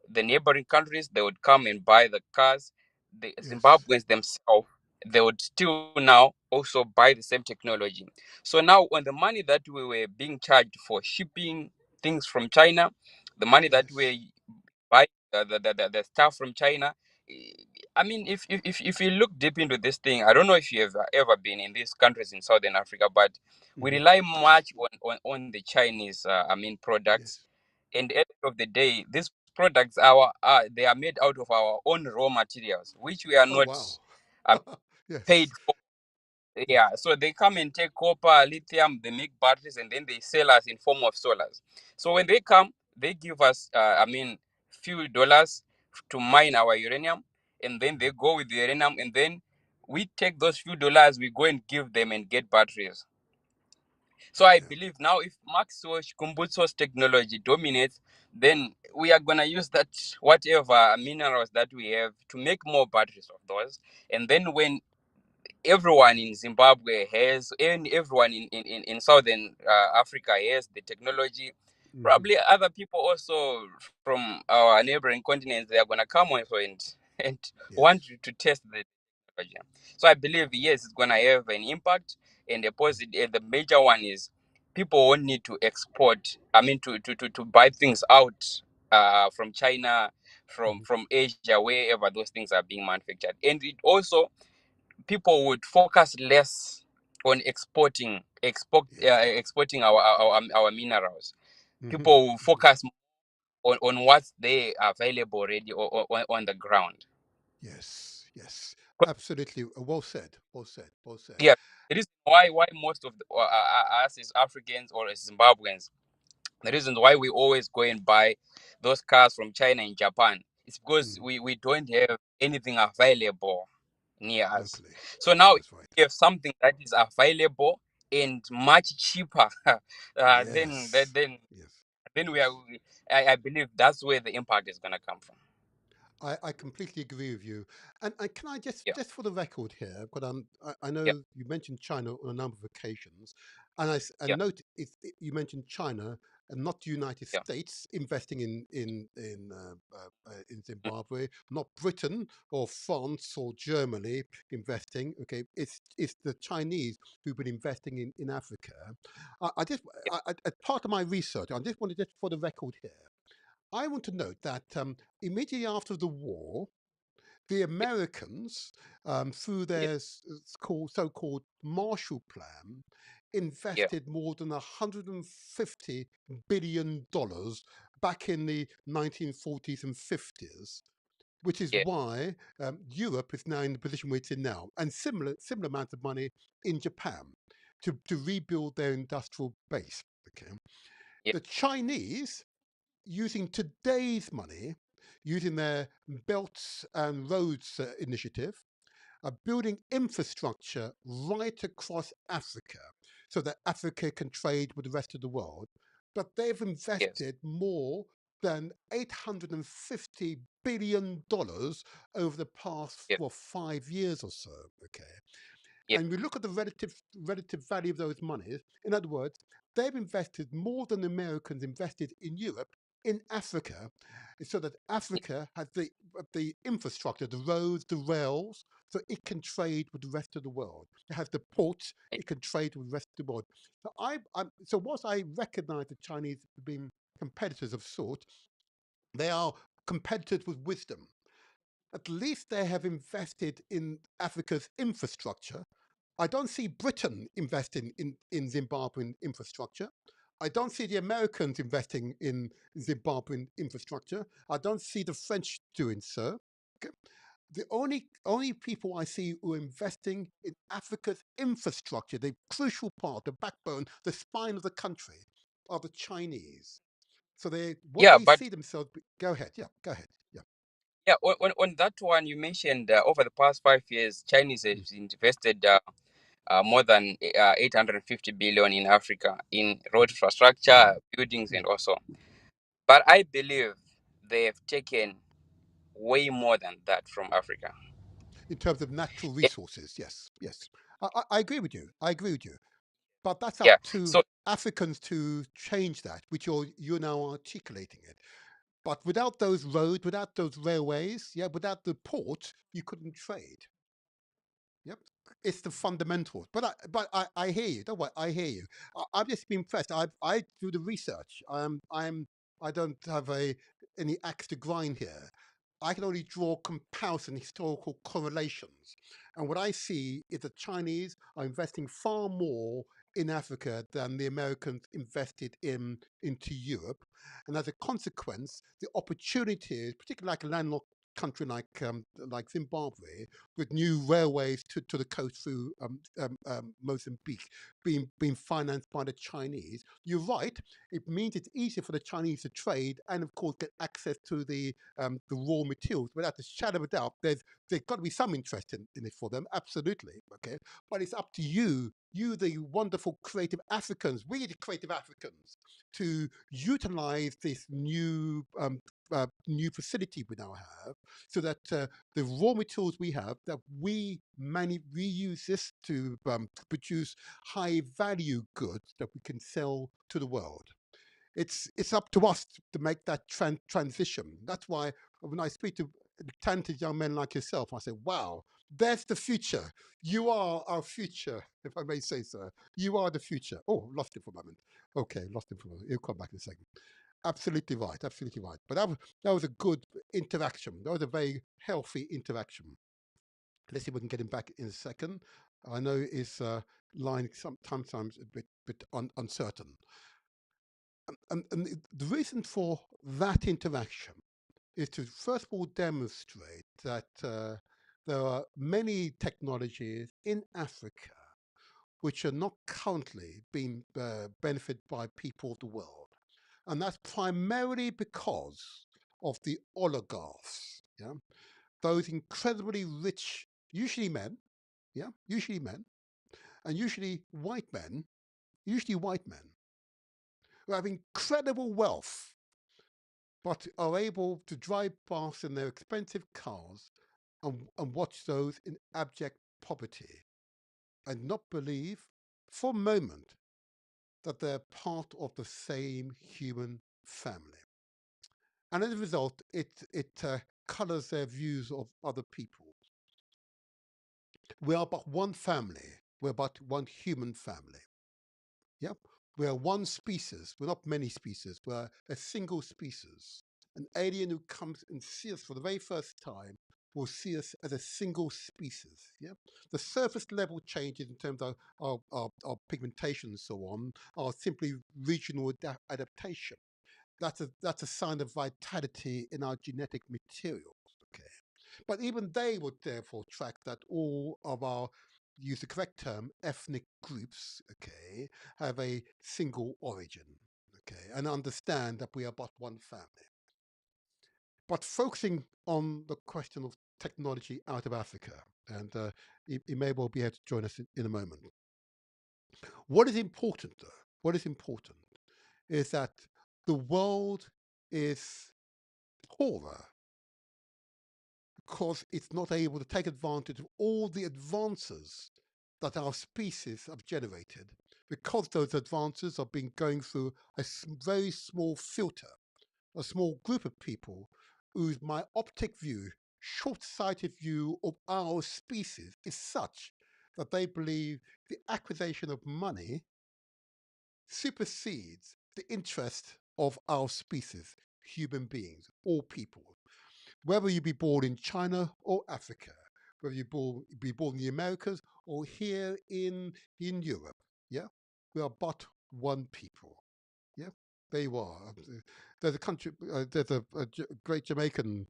[SPEAKER 2] the neighboring countries, they would come and buy the cars. The
[SPEAKER 1] Yes.
[SPEAKER 2] Zimbabweans themselves, they would still now also buy the same technology. So now, on the money that we were being charged for shipping things from China, the money that
[SPEAKER 1] Yes.
[SPEAKER 2] we buy the stuff from China. eh, I mean, if you look deep into this thing, I don't know if you have ever been in these countries in Southern Africa, but we
[SPEAKER 1] Hmm.
[SPEAKER 2] rely much on the Chinese, I mean, products.
[SPEAKER 1] Yes.
[SPEAKER 2] And at the end of the day, these products they are made out of our own raw materials, which we are
[SPEAKER 1] Oh
[SPEAKER 2] not
[SPEAKER 1] wow.
[SPEAKER 2] um, paid
[SPEAKER 1] Yes.
[SPEAKER 2] for.
[SPEAKER 1] Yes.
[SPEAKER 2] Yeah, so they come and take copper, lithium, they make batteries, and then they sell us in form of solars. So when they come, they give us, I mean, few dollars to mine our uranium, and then they go with the uranium, and then we take those few dollars, we go and give them and get batteries. So I
[SPEAKER 1] Yeah.
[SPEAKER 2] believe now if Maxwell Kumbutso's technology dominates, then we are gonna use that whatever minerals that we have to make more batteries of those. And then when everyone in Zimbabwe has, and everyone in Southern Africa has the technology,
[SPEAKER 1] Hmm.
[SPEAKER 2] probably other people also from our neighboring continents, they are gonna come also and want
[SPEAKER 1] Yes.
[SPEAKER 2] to test the technology. So I believe yes, it's gonna have an impact, and the positive, the major one is people won't need to export. I mean, to buy things out from China,
[SPEAKER 1] Hmm.
[SPEAKER 2] from Asia, wherever those things are being manufactured, and it also people would focus less on
[SPEAKER 1] Yes.
[SPEAKER 2] exporting our minerals.
[SPEAKER 1] Hmm.
[SPEAKER 2] People will
[SPEAKER 1] Hmm.
[SPEAKER 2] focus on what's there available already on the ground.
[SPEAKER 1] Yes. Yes. Absolutely. Well said. Well said. Well said.
[SPEAKER 2] Yeah, the reason why most of us as Africans or as Zimbabweans, the reason why we always go and buy those cars from China and Japan is because
[SPEAKER 1] Hmm.
[SPEAKER 2] we don't have anything available near us.
[SPEAKER 1] Locally.
[SPEAKER 2] So now
[SPEAKER 1] That's right.
[SPEAKER 2] we have something that is available and much cheaper. Then
[SPEAKER 1] Yes. Yes.
[SPEAKER 2] then we are.
[SPEAKER 1] Yes.
[SPEAKER 2] I believe that's where the impact is gonna come from.
[SPEAKER 1] I completely agree with you. And can I
[SPEAKER 2] Yeah,
[SPEAKER 1] just for the record here, but I
[SPEAKER 2] yeah,
[SPEAKER 1] know you mentioned China on a number of occasions, and
[SPEAKER 2] yeah,
[SPEAKER 1] and note you mentioned China and not the United
[SPEAKER 2] yeah,
[SPEAKER 1] States investing in
[SPEAKER 2] mm,
[SPEAKER 1] Zimbabwe, not Britain or France or Germany investing. Okay, it's the Chinese who've been investing in Africa. I just
[SPEAKER 2] yeah,
[SPEAKER 1] as part of my research, I just wanted just for the record here. I want to note that immediately after the war, the
[SPEAKER 2] yeah,
[SPEAKER 1] Americans, through
[SPEAKER 2] yeah,
[SPEAKER 1] their so-called Marshall Plan,
[SPEAKER 2] yeah,
[SPEAKER 1] invested more than $150 billion back in the 1940s and 50s, which is
[SPEAKER 2] yeah,
[SPEAKER 1] why Europe is now in the position where it's in now, and similar amount of money in Japan to rebuild their industrial base. Okay,
[SPEAKER 2] yeah,
[SPEAKER 1] the Chinese using today's money, using their Belts and Roads initiative, are building infrastructure right across Africa so that Africa can trade with the rest of the world. But they've
[SPEAKER 2] yes,
[SPEAKER 1] invested more than $850 billion over the past,
[SPEAKER 2] yeah,
[SPEAKER 1] well, 5 years or so. Okay,
[SPEAKER 2] yeah,
[SPEAKER 1] and we look at the relative value of those monies. In other words, they've invested more than the Americans invested in Europe in Africa, so that
[SPEAKER 2] yeah,
[SPEAKER 1] Africa has the infrastructure, the roads, the rails, so it can trade with the rest of the world. It has the ports,
[SPEAKER 2] yeah,
[SPEAKER 1] it can trade with the rest of the world. So so whilst I recognise the Chinese being competitors of sort, they are competitors with wisdom. At least they have invested in Africa's infrastructure. I don't see Britain investing in Zimbabwean infrastructure. I don't see the Americans investing in Zimbabwean infrastructure. I don't see the French doing so. Okay. The only people I see who are investing in Africa's infrastructure, the crucial part, the backbone, the spine of the country, are the Chinese. So what
[SPEAKER 2] yeah.
[SPEAKER 1] they
[SPEAKER 2] But
[SPEAKER 1] see themselves. Go ahead. Yeah. Go ahead. Yeah.
[SPEAKER 2] yeah, on that one you mentioned, over the past 5 years, Chinese
[SPEAKER 1] Mm,
[SPEAKER 2] has invested more than 850 billion in Africa in road infrastructure, buildings,
[SPEAKER 1] mm.
[SPEAKER 2] and also. But I believe they have taken way more than that from Africa.
[SPEAKER 1] In terms of natural
[SPEAKER 2] Yeah,
[SPEAKER 1] resources, yes, yes. I agree with you. I agree with you. But that's
[SPEAKER 2] yeah.
[SPEAKER 1] up to
[SPEAKER 2] So
[SPEAKER 1] Africans to change that, which you're now articulating it. But without those roads, without those railways, yeah, without the port, you couldn't trade. Yep, it's the fundamentals. I hear you. Don't worry, I hear you. I've just been impressed. I do the research. I don't have any axe to grind here. I can only draw comparison historical correlations, and what I see is the Chinese are investing far more in Africa than the Americans invested into Europe, and as a consequence, the opportunities, particularly like a landlocked country like Zimbabwe, with new railways to the coast through Mozambique being financed by the Chinese. You're right. It means it's easier for the Chinese to trade and, of course, get access to the raw materials. Without a shadow of a doubt, there's got to be some interest in it for them. Absolutely. Okay. But it's up to you, the wonderful creative Africans, we the creative Africans, to utilize this new facility we now have, so that the raw materials we have, that we use this to produce high value goods that we can sell to the world. It's up to us to make that transition. That's why when I speak to talented young men like yourself, I say, wow, that's the future. You are our future, if I may say so. You are the future. Oh, lost it for a moment. Okay, lost it for a moment. He'll come back in a second. Absolutely right. Absolutely right. But that was a good interaction. That was a very healthy interaction. Let's see if we can get him back in a second. I know his line sometimes a bit uncertain. And the reason for that interaction is to first of all demonstrate that there are many technologies in Africa which are not currently being benefited by people of the world. And that's primarily because of the oligarchs, yeah? Those incredibly rich, usually men, yeah, usually men, and usually white men, who have incredible wealth but are able to drive past in their expensive cars and watch those in abject poverty and not believe for a moment that they're part of the same human family. And as a result, it colors their views of other people. We are but one family. We're but one human family. Yep. We are one species. We're not many species. We're a single species. An alien who comes and sees us for the very first time will see us as a single species. Yeah. The surface level changes in terms of our pigmentation and so on are simply regional adaptation. That's a sign of vitality in our genetic materials. Okay. But even they would therefore track that all of our, use the correct term, ethnic groups, okay, have a single origin, okay, and understand that we are but one family. But focusing on the question of technology out of Africa, and he may well be able to join us in a moment. What is important, though, what is important is that the world is poorer because it's not able to take advantage of all the advances that our species have generated, because those advances are being going through a very small filter, a small group of people whose myopic view, short-sighted view of our species is such that they believe the acquisition of money supersedes the interest of our species, human beings, all people. Whether you be born in China or Africa, whether be born in the Americas or here in Europe, yeah, we are but one people. Yeah, there you are. There's a country, there's a great Jamaican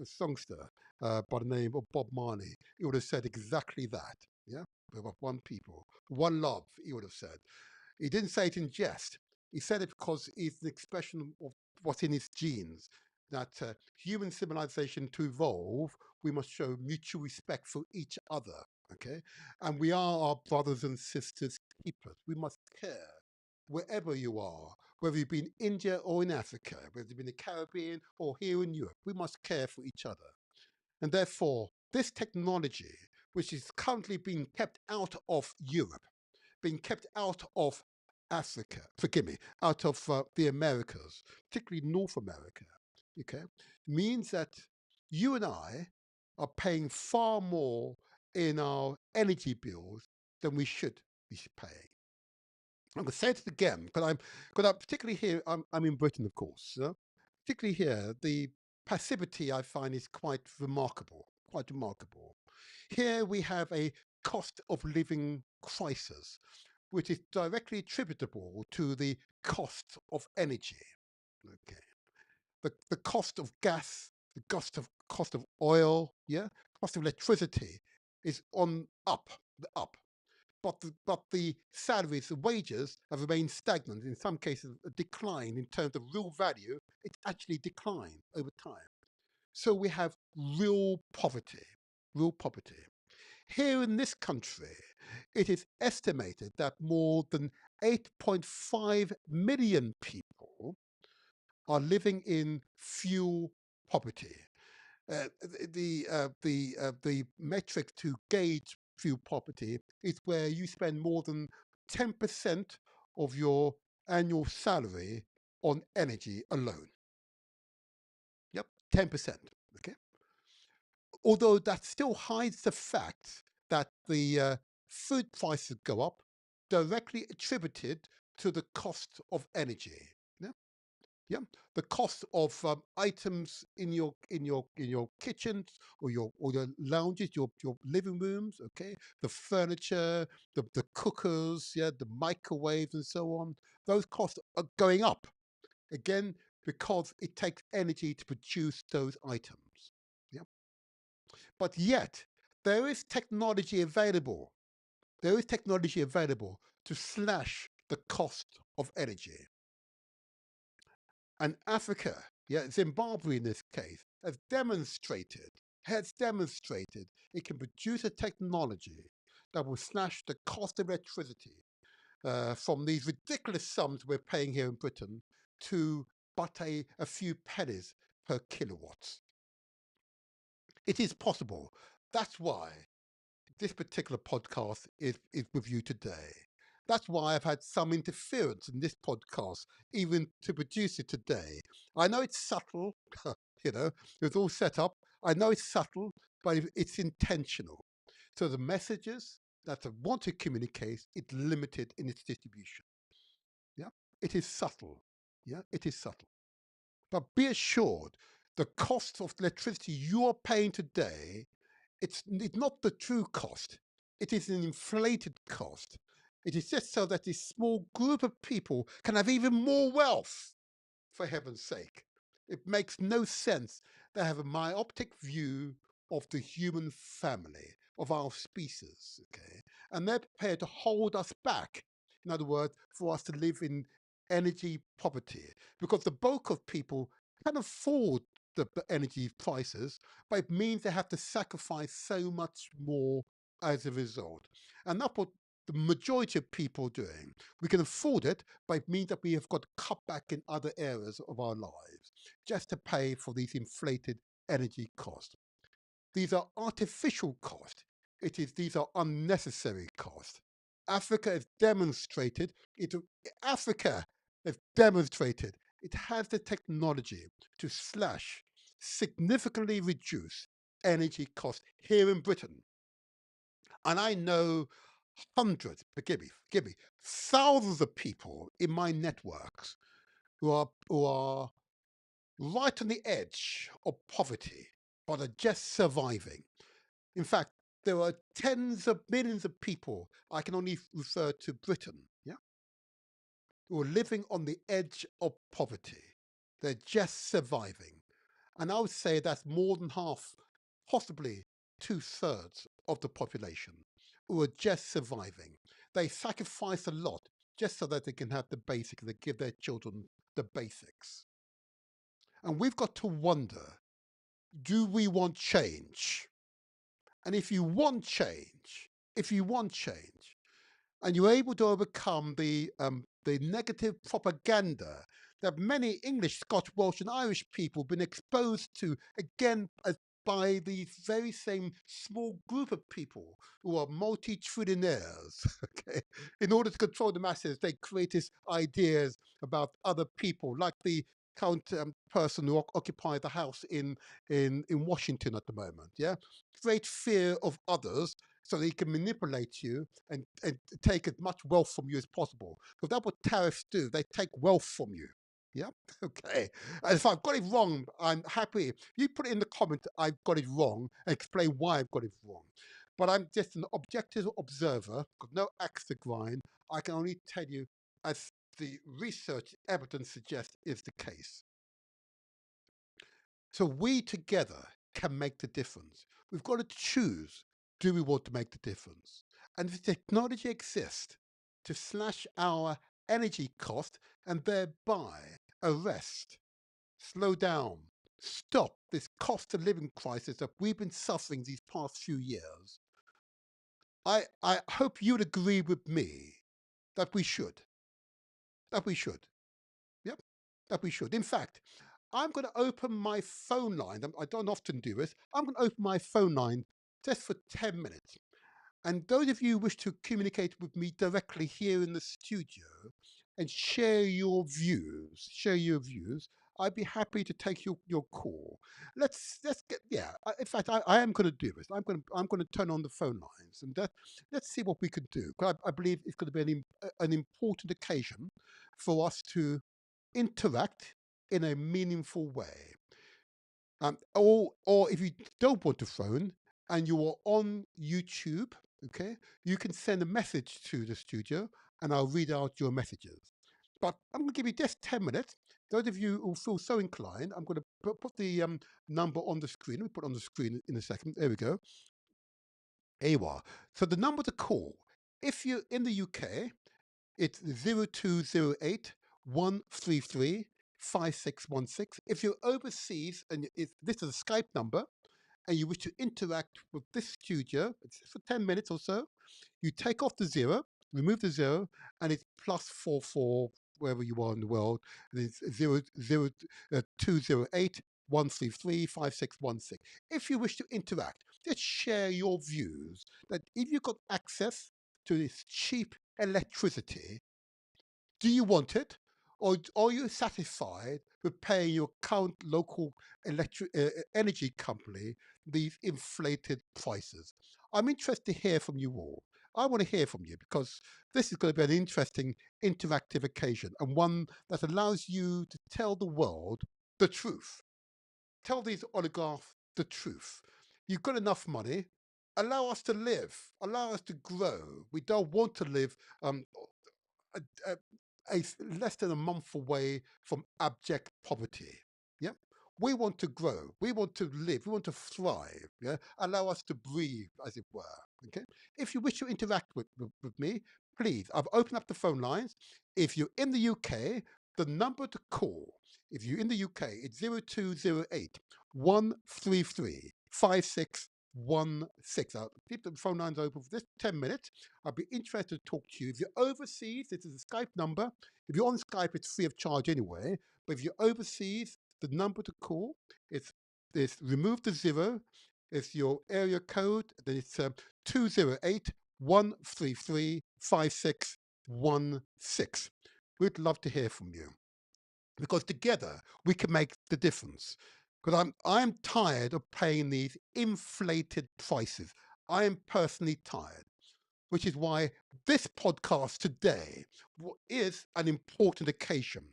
[SPEAKER 1] songster by the name of Bob Marley. He would have said exactly that. Yeah, we're but one people, one love. He would have said. He didn't say it in jest. He said it because it's an expression of what's in his genes. That human civilization to evolve, we must show mutual respect for each other. Okay, and we are our brothers and sisters keepers. We must care wherever you are, whether you've been in India or in Africa, whether you've been in the Caribbean or here in Europe. We must care for each other, and therefore this technology, which is currently being kept out of Europe, being kept out of Africa, forgive me, out of the Americas, particularly North America, okay, means that you and I are paying far more in our energy bills than we should be paying. I'm going to say it again, because I'm particularly here, I'm in Britain, of course, particularly here, the passivity I find is quite remarkable, quite remarkable. Here we have a cost of living crisis, which is directly attributable to the cost of energy. Okay, the cost of gas, the cost of oil, yeah, cost of electricity is on the up. But the salaries, the wages have remained stagnant. In some cases, a decline in terms of real value. It's actually declined over time. So we have real poverty, real poverty. Here in this country, it is estimated that more than 8.5 million people are living in fuel poverty. The metric to gauge fuel poverty is where you spend more than 10% of your annual salary on energy alone. Yep, 10%. Okay. Although that still hides the fact that the food prices go up, directly attributed to the cost of energy. Yeah, yeah. The cost of items in your kitchens or your lounges, your living rooms. Okay, the furniture, the cookers, yeah, the microwaves, and so on. Those costs are going up again because it takes energy to produce those items. Yeah. But yet, there is technology available. There is technology available to slash the cost of energy. And Africa, yeah, Zimbabwe in this case, has demonstrated it can produce a technology that will slash the cost of electricity from these ridiculous sums we're paying here in Britain to but a few pennies per kilowatt. It is possible. That's why this particular podcast is with you today. That's why I've had some interference in this podcast, even to produce it today. I know it's subtle, it's all set up. I know it's subtle, but it's intentional. So the messages that I want to communicate, it's limited in its distribution. Yeah, it is subtle. Yeah, it is subtle. But be assured, the cost of electricity you are paying today, it's not the true cost. It is an inflated cost. It is just so that this small group of people can have even more wealth, for heaven's sake. It makes no sense to have a myopic view of the human family, of our species, okay? And they're prepared to hold us back. In other words, for us to live in energy poverty, because the bulk of people can afford the energy prices, but it means they have to sacrifice so much more as a result. And that's what the majority of people are doing. We can afford it, but it means that we have got to cut back in other areas of our lives just to pay for these inflated energy costs. These are artificial costs. These are unnecessary costs. Africa has demonstrated it. Africa has demonstrated it has the technology to slash, significantly reduce energy costs here in Britain. And I know hundreds, forgive me, thousands of people in my networks who are right on the edge of poverty, but are just surviving. In fact, there are tens of millions of people, I can only refer to Britain, yeah, who are living on the edge of poverty. They're just surviving. And I would say that's more than half, possibly two-thirds of the population who are just surviving. They sacrifice a lot just so that they can have the basics, they give their children the basics. And we've got to wonder, do we want change? And if you want change, and you're able to overcome the negative propaganda that many English, Scotch, Welsh, and Irish people have been exposed to, again, by the very same small group of people who are multi-trillionaires. Okay, in order to control the masses, they create these ideas about other people, like the current person who occupies the house in Washington at the moment. Yeah, great fear of others so they can manipulate you and take as much wealth from you as possible. Because that's what tariffs do. They take wealth from you. Yeah. Okay. And if I've got it wrong, I'm happy. You put it in the comment, I've got it wrong, and explain why I've got it wrong. But I'm just an objective observer, got no axe to grind. I can only tell you as the research evidence suggests is the case. So we together can make the difference. We've got to choose, do we want to make the difference? And if technology exists to slash our energy cost and thereby arrest, slow down, stop this cost of living crisis that we've been suffering these past few years, I hope you'd agree with me that we should. That we should. Yep, that we should. In fact, I'm going to open my phone line. I don't often do this. I'm going to open my phone line just for 10 minutes. And those of you who wish to communicate with me directly here in the studio and share your views, I'd be happy to take your call. Let's get In fact, I am going to do this. I'm going to turn on the phone lines and let's see what we can do. 'Cause I believe it's going to be an important occasion for us to interact in a meaningful way. Or if you don't want to phone and you are on YouTube, okay, you can send a message to the studio and I'll read out your messages. But I'm going to give you just 10 minutes. Those of you who feel so inclined, I'm going to put the number on the screen. Let me put it on the screen in a second. There we go. There you are. So the number to call, if you're in the UK, it's 0208 133 5616. If you're overseas and this is a Skype number and you wish to interact with this studio, it's for 10 minutes or so, you take off the zero, remove the zero, and it's +44 wherever you are in the world. It's 208 133 5616. If you wish to interact, just share your views that if you got access to this cheap electricity, do you want it? Or are you satisfied with paying your current local energy company these inflated prices? I'm interested to hear from you all. I want to hear from you because this is going to be an interesting interactive occasion and one that allows you to tell the world the truth. Tell these oligarchs the truth. You've got enough money. Allow us to live. Allow us to grow. We don't want to live a, a, less than a month away from abject poverty. Yeah. We want to grow. We want to live. We want to thrive. Yeah. Allow us to breathe, as it were. Okay. If you wish to interact with me, please, I've opened up the phone lines. If you're in the UK, the number to call, if you're in the UK, it's 0208 133 5616. I'll keep the phone lines open for this 10 minutes. I'd be interested to talk to you. If you're overseas, this is a Skype number. If you're on Skype, it's free of charge anyway. But if you're overseas, the number to call is remove the zero. It's your area code. Then it's 208 133 5616. We'd love to hear from you because together we can make the difference. Because I'm tired of paying these inflated prices. I am personally tired, which is why this podcast today is an important occasion.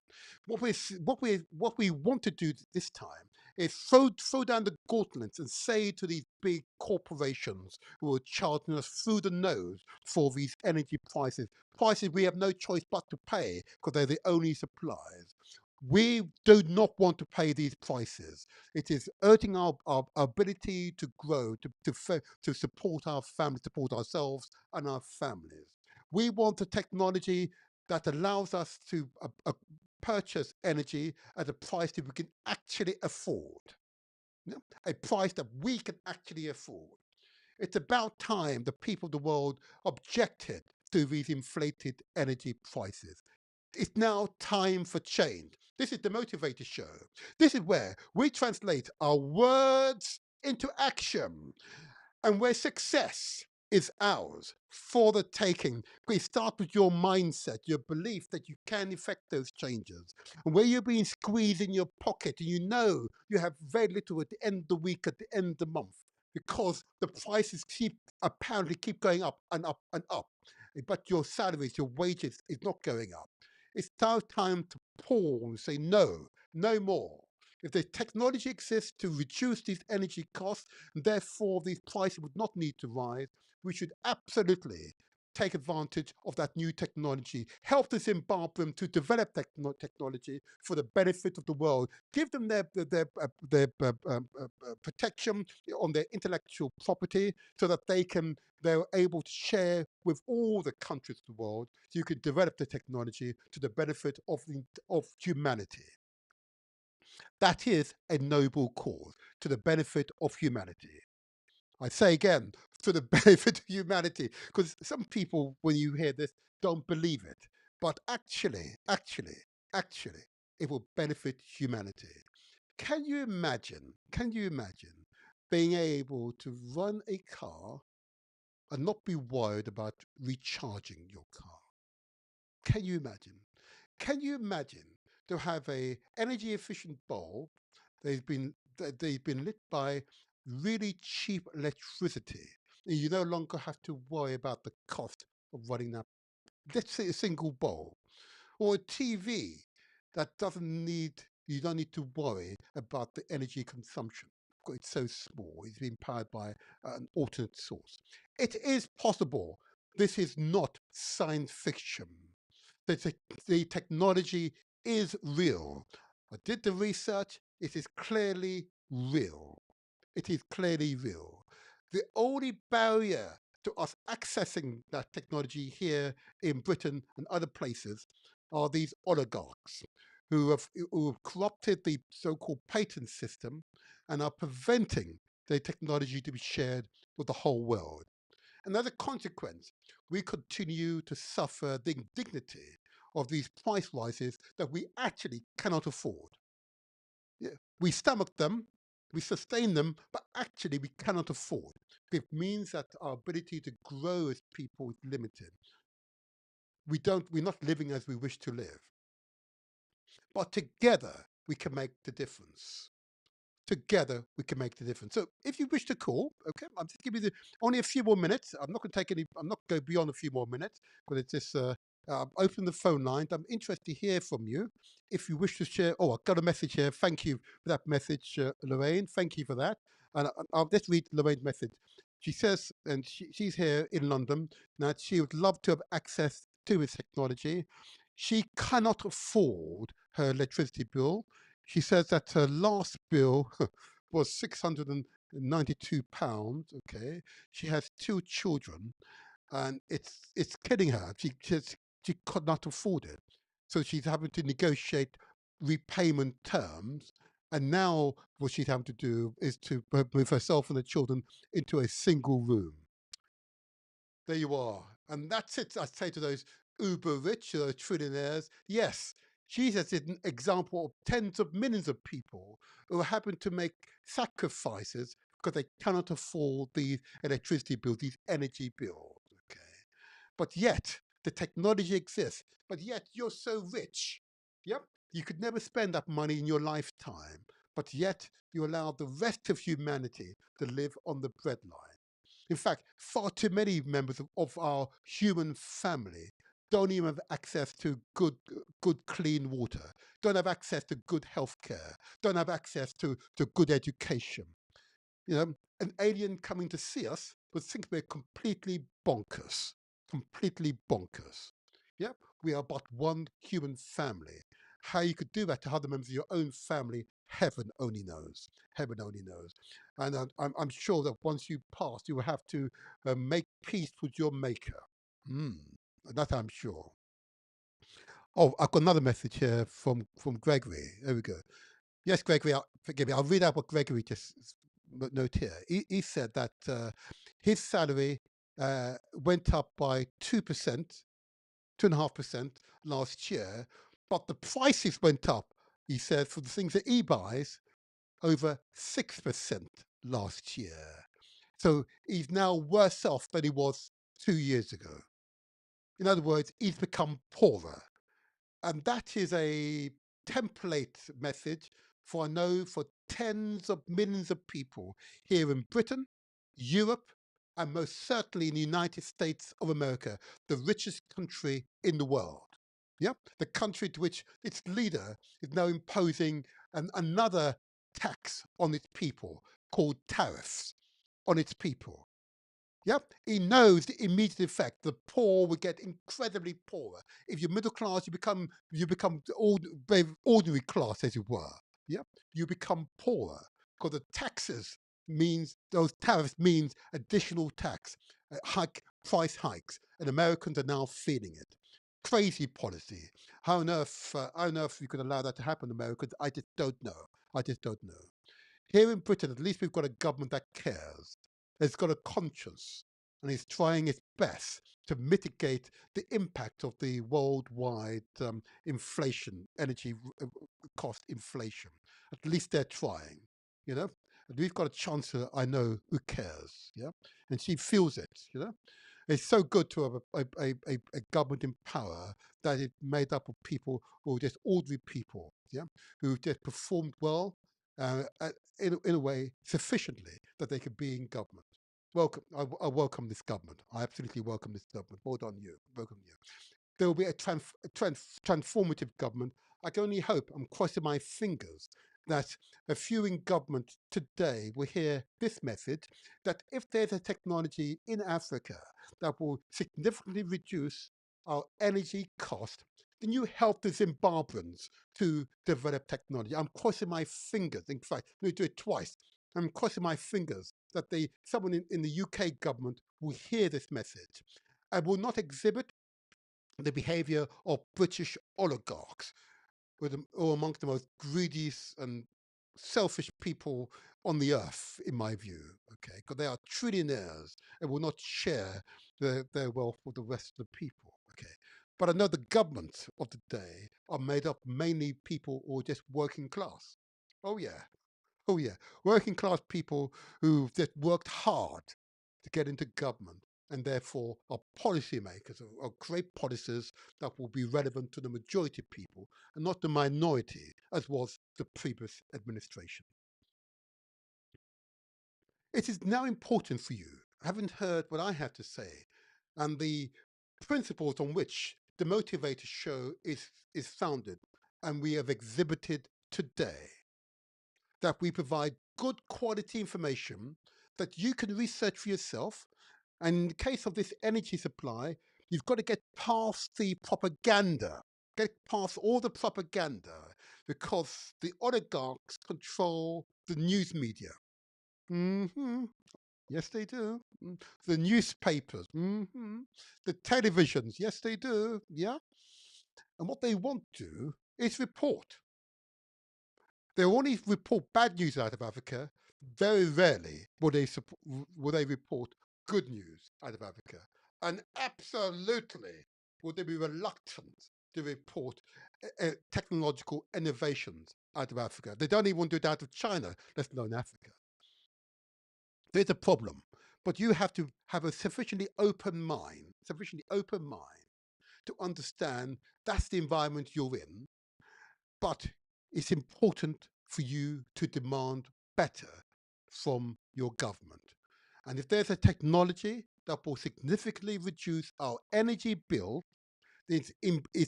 [SPEAKER 1] What we want to do this time is throw down the gauntlets and say to these big corporations who are charging us through the nose for these energy prices we have no choice but to pay because they're the only suppliers. We do not want to pay these prices. It is hurting our ability to grow, to support our family, support ourselves and our families. We want a technology that allows us to purchase energy at a price that we can actually afford. You know, a price that we can actually afford. It's about time the people of the world objected to these inflated energy prices. It's now time for change. This is the Motivator Show. This is where we translate our words into action and where success is ours for the taking. We start with your mindset, your belief that you can effect those changes. And where you're being squeezed in your pocket and you know you have very little at the end of the week, at the end of the month, because the prices apparently keep going up and up and up. But your salaries, your wages is not going up. It's now time to pause and say no, no more. If the technology exists to reduce these energy costs, and therefore these prices would not need to rise, we should absolutely take advantage of that new technology, help the Zimbabwean to develop technology for the benefit of the world, give them their protection on their intellectual property so that they're able to share with all the countries of the world so you can develop the technology to the benefit of humanity. That is a noble cause to the benefit of humanity. I say again, to the benefit of humanity, because some people, when you hear this, don't believe it. But actually, it will benefit humanity. Can you imagine being able to run a car and not be worried about recharging your car? Can you imagine? Can you imagine to have a energy efficient bulb they've been lit by really cheap electricity? And you no longer have to worry about the cost of running that, let's say, a single bulb, or a TV that you don't need to worry about the energy consumption. It's so small, it's being powered by an alternate source. It is possible. This is not science fiction. The technology is real. I did the research, it is clearly real. It is clearly real. The only barrier to us accessing that technology here in Britain and other places are these oligarchs who have corrupted the so-called patent system and are preventing the technology to be shared with the whole world. And as a consequence, we continue to suffer the indignity of these price rises that we actually cannot afford. Yeah, we stomach them, we sustain them, but actually we cannot afford. It means that our ability to grow as people is limited. We're not living as we wish to live. But together we can make the difference. Together we can make the difference. So if you wish to call, okay, I'm just giving you only a few more minutes. I'm not going to take any. I'm not going beyond a few more minutes, but it's just open the phone lines. I'm interested to hear from you. If you wish to share, oh, I've got a message here. Thank you for that message, Lorraine. Thank you for that. And I'll just read Lorraine's message. She says, and she's here in London, that she would love to have access to this technology. She cannot afford her electricity bill. She says that her last bill was £692. Okay, she has two children, and it's killing her. She could not afford it, so she's having to negotiate repayment terms. And now what she's having to do is to move herself and the children into a single room. There you are. And that's it. I say to those uber rich, trillionaires, yes, Jesus is an example of tens of millions of people who happen to make sacrifices because they cannot afford these electricity bills, these energy bills. Okay. But yet the technology exists, but yet you're so rich. Yep. You could never spend that money in your lifetime, but yet you allow the rest of humanity to live on the breadline. In fact, far too many members of our human family don't even have access to good clean water, don't have access to good health care, don't have access to good education. You know, an alien coming to see us would think we're completely bonkers, completely bonkers. Yep, we are but one human family. How you could do that to other members of your own family, heaven only knows. Heaven only knows. And I'm sure that once you pass, you will have to make peace with your maker. Mm, that I'm sure. Oh, I've got another message here from Gregory. There we go. Yes, Gregory, forgive me. I'll read out what Gregory just note here. He said that his salary went up by 2%, 2.5% last year, but the prices went up, he said, for the things that he buys over 6% last year. So he's now worse off than he was 2 years ago. In other words, he's become poorer. And that is a template message for I know for tens of millions of people here in Britain, Europe, and most certainly in the United States of America, the richest country in the world. Yep, the country to which its leader is now imposing another tax on its people called tariffs on its people. Yep, he knows the immediate effect. The poor will get incredibly poorer. If you're middle class, you become very ordinary class, as it were. Yep, you become poorer because the taxes means those tariffs means additional tax, price hikes, and Americans are now feeling it. Crazy policy. How on earth you could allow that to happen, Americans? I just don't know. I just don't know. Here in Britain, at least we've got a government that cares. It's got a conscience and is trying its best to mitigate the impact of the worldwide inflation, energy cost inflation. At least they're trying, you know. And we've got a chancellor I know who cares, yeah, and she feels it, you know. It's so good to have a government in power that is made up of people who are just ordinary people, yeah, who just performed well in a way sufficiently that they could be in government. Welcome, I welcome this government. I absolutely welcome this government. Well done, you. Welcome you. There will be a transformative government. I can only hope, I'm crossing my fingers, that a few in government today will hear this message that if there's a technology in Africa that will significantly reduce our energy cost, then you help the Zimbabweans to develop technology. I'm crossing my fingers. In fact, let me do it twice. I'm crossing my fingers that someone in the UK government will hear this message and will not exhibit the behavior of British oligarchs, who are amongst the most greedy and selfish people on the earth, in my view. Okay, because they are trillionaires and will not share their wealth with the rest of the people. Okay, But I know the governments of the day are made up mainly people who are just working class. Oh yeah, oh yeah, working class people who've just worked hard to get into government and therefore are policymakers or create policies that will be relevant to the majority of people and not the minority, as was the previous administration. It is now important for you, having heard what I have to say, and the principles on which the Motivator Show is founded, and we have exhibited today, that we provide good quality information that you can research for yourself. And in the case of this energy supply, you've got to get past the propaganda, get past all the propaganda, because the oligarchs control the news media. Hmm. Yes, they do. The newspapers, the televisions, yes, they do. Yeah. And what they want to do is report. They only report bad news out of Africa. Very rarely will they report good news out of Africa. And absolutely will they be reluctant to report technological innovations out of Africa. They don't even want to do it out of China, let alone Africa. There's a problem. But you have to have a sufficiently open mind to understand that's the environment you're in. But it's important for you to demand better from your government. And if there's a technology that will significantly reduce our energy bill, it's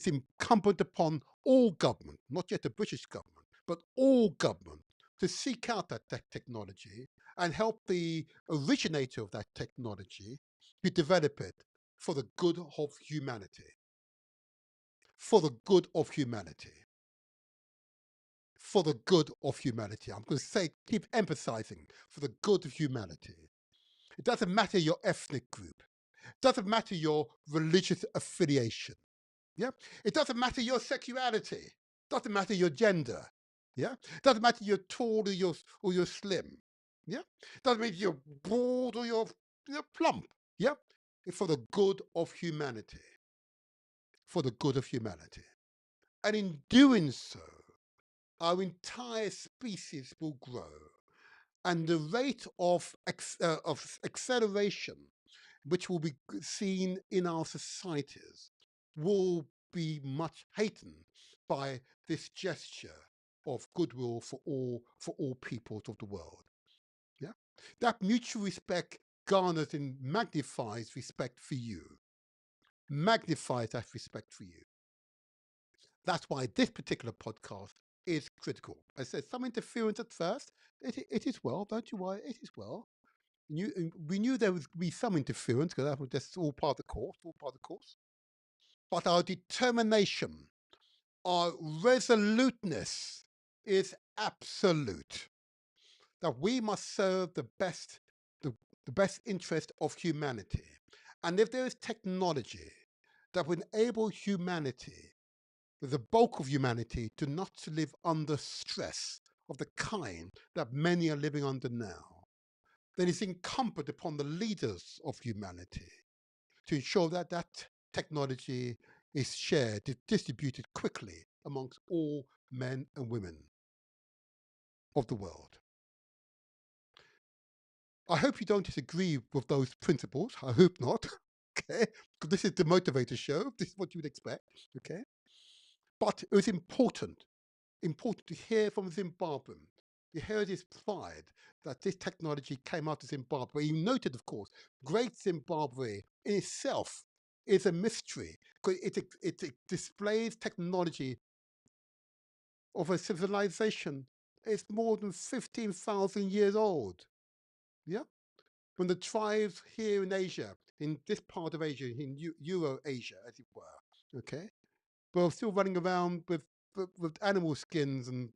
[SPEAKER 1] incumbent upon all government, not just the British government, but all government, to seek out that technology and help the originator of that technology to develop it for the good of humanity. For the good of humanity. For the good of humanity. I'm going to say, keep emphasizing, for the good of humanity. It doesn't matter your ethnic group. It doesn't matter your religious affiliation. Yeah. It doesn't matter your sexuality. It doesn't matter your gender. Yeah. It doesn't matter you're tall or you're slim. Yeah. It doesn't matter you're broad or you're plump. Yeah. It's for the good of humanity. For the good of humanity. And in doing so, our entire species will grow. And the rate of acceleration, which will be seen in our societies, will be much heightened by this gesture of goodwill for all peoples of the world. Yeah, that mutual respect garners and magnifies respect for you. Magnifies that respect for you. That's why this particular podcast is critical. I said some interference at first. It is well, don't you worry, it is well. We knew there would be some interference because that was just all part of the course, all part of the course. But our determination, our resoluteness is absolute. That we must serve the best interest of humanity. And if there is technology that will enable humanity, the bulk of humanity, to not to live under stress of the kind that many are living under now, then it's incumbent upon the leaders of humanity to ensure that that technology is shared, distributed quickly amongst all men and women of the world. I hope you don't disagree with those principles. I hope not. Okay, because this is the Motivator Show. This is what you would expect. Okay, but it was important to hear from Zimbabwean. You heard his pride that this technology came out of Zimbabwe. He noted, of course, Great Zimbabwe in itself is a mystery because it displays technology of a civilization. It's more than 15,000 years old. Yeah. When the tribes here in Asia, in this part of Asia, in Euro-Asia, as it were, okay, were still running around with animal skins and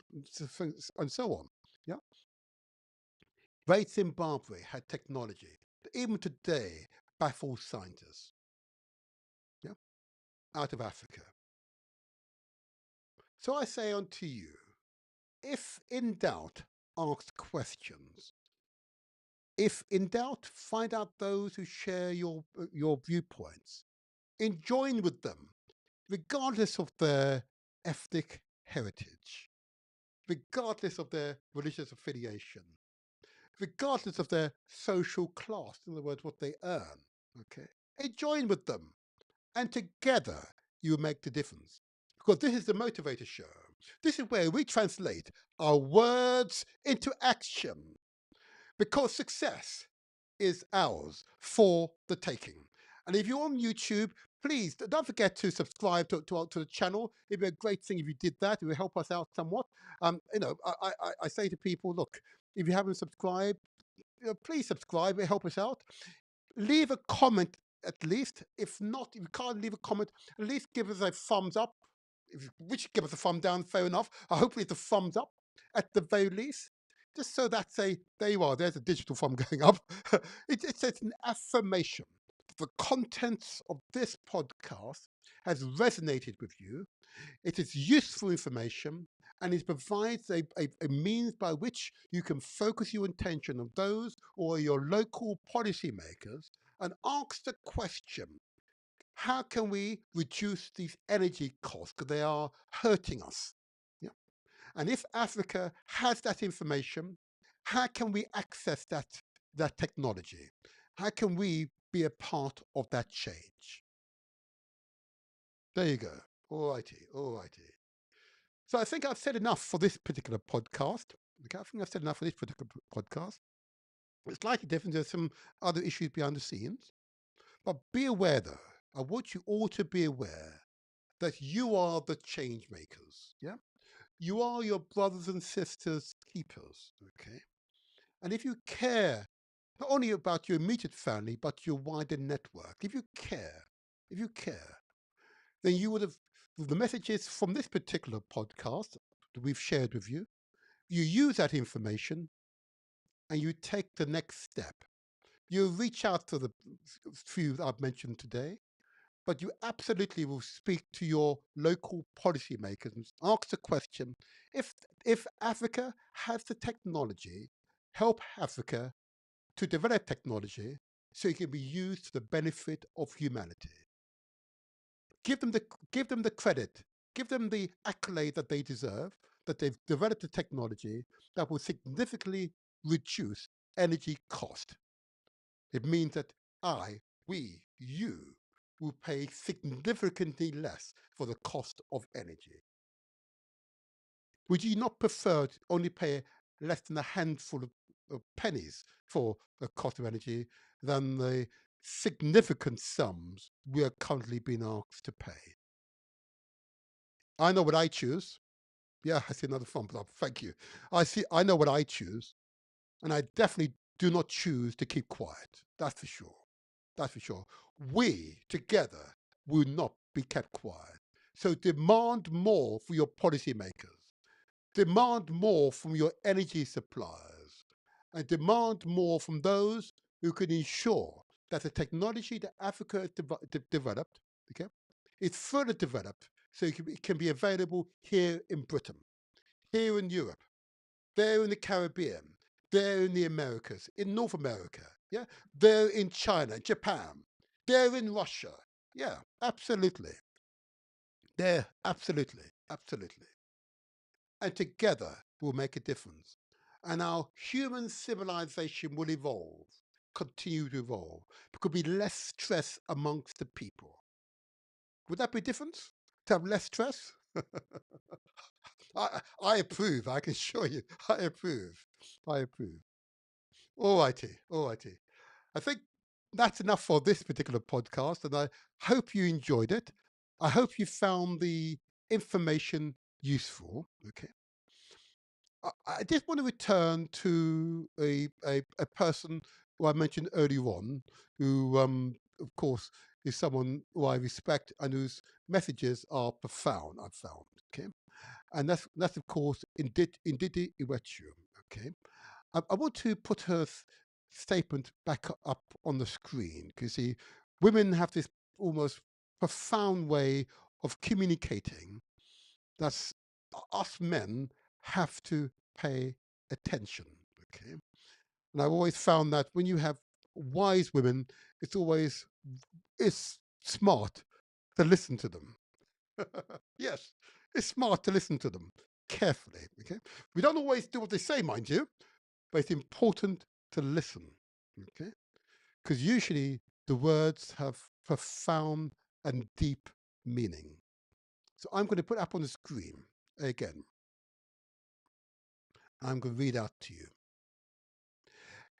[SPEAKER 1] so on. Yeah. Great Zimbabwe had technology that even today baffles scientists. Yeah. Out of Africa. So I say unto you, if in doubt, ask questions. If in doubt, find out those who share your viewpoints. And join with them regardless of their ethnic heritage, regardless of their religious affiliation, regardless of their social class, in other words, what they earn. Okay, and join with them, and together you make the difference. Because this is the Motivator Show. This is where we translate our words into action. Because success is ours for the taking. And if you're on YouTube, please don't forget to subscribe to the channel. It'd be a great thing if you did that. It would help us out somewhat. I say to people, look, if you haven't subscribed, please subscribe. It help us out. Leave a comment at least. If not, if you can't leave a comment, at least give us a thumbs up. If you wish, give us a thumb down, fair enough. Hopefully it's a thumbs up at the very least. Just so that's there you are, there's a digital thumb going up. It's an affirmation. The contents of this podcast has resonated with you. It is useful information, and it provides a means by which you can focus your attention on those or your local policymakers and ask the question, how can we reduce these energy costs because they are hurting us? Yeah. And if Africa has that information, how can we access that technology? How can we be a part of that change? There you go. All righty, all righty. So I think I've said enough for this particular podcast. Okay, I think I've said enough for this particular podcast. It's slightly different. There's some other issues behind the scenes. But be aware, though. I want you all to be aware that you are the change makers. Yeah? You are your brothers and sisters' keepers. Okay? And if you care not only about your immediate family, but your wider network, if you care, then you would have the messages from this particular podcast that we've shared with you. You use that information and you take the next step. You reach out to the few I've mentioned today, but you absolutely will speak to your local policymakers and ask the question, if Africa has the technology, help Africa to develop technology so it can be used to the benefit of humanity. Give them the credit, give them the accolade that they deserve, that they've developed a technology that will significantly reduce energy cost. It means that you will pay significantly less for the cost of energy. Would you not prefer to only pay less than a handful of pennies for the cost of energy than the significant sums we are currently being asked to pay? I know what I choose. Yeah, I see another thumbs up. Thank you. I know what I choose, and I definitely do not choose to keep quiet. That's for sure. That's for sure. We together will not be kept quiet. So demand more for your policymakers. Demand more from your energy suppliers. And demand more from those who can ensure that the technology that Africa has developed, okay, is further developed so it can be available here in Britain, here in Europe, there in the Caribbean, there in the Americas, in North America, yeah, there in China, Japan, there in Russia. Yeah, absolutely. There, absolutely, absolutely. And together we'll make a difference. And our human civilization will evolve, continue to evolve. There could be less stress amongst the people. Would that be different? To have less stress? I approve, I can assure you. I approve. I approve. All righty, all righty. I think that's enough for this particular podcast, and I hope you enjoyed it. I hope you found the information useful. Okay. I just want to return to a person who I mentioned earlier on, who, of course, is someone who I respect and whose messages are profound, I've found. Okay. And that's of course, Indidi Iwechu. Okay. I want to put her statement back up on the screen because, see, women have this almost profound way of communicating that us men have to pay attention. Okay. And I've always found that when you have wise women, it's smart to listen to them. Yes, it's smart to listen to them carefully. Okay, we don't always do what they say, mind you, but it's important to listen. Okay, because usually the words have profound and deep meaning. So I'm going to put up on the screen again. I'm going to read out to you.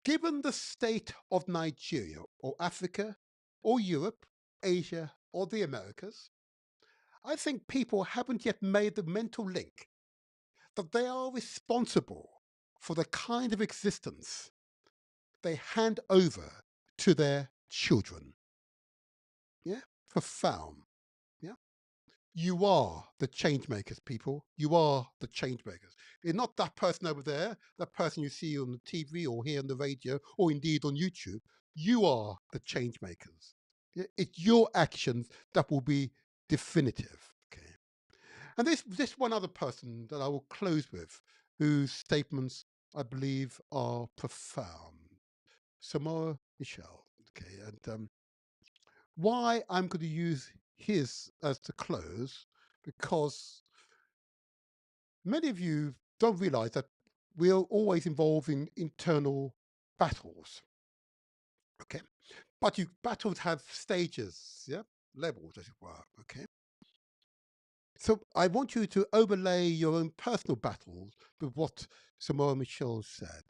[SPEAKER 1] Given the state of Nigeria or Africa or Europe, Asia or the Americas, I think people haven't yet made the mental link that they are responsible for the kind of existence they hand over to their children. Yeah, profound. Yeah, you are the change makers, people. You are the change makers. It's not that person over there, that person you see on the TV or hear on the radio or indeed on YouTube. You are the change makers. Yeah? It's your actions that will be definitive. Okay. And this one other person that I will close with, whose statements I believe are profound. Samora Michelle. Okay, and why I'm going to use his as to close, because many of you don't realize that we're always involved in internal battles. Okay, but you battles have stages, yeah, levels as it were. Okay, so I want you to overlay your own personal battles with what Samora Michelle said.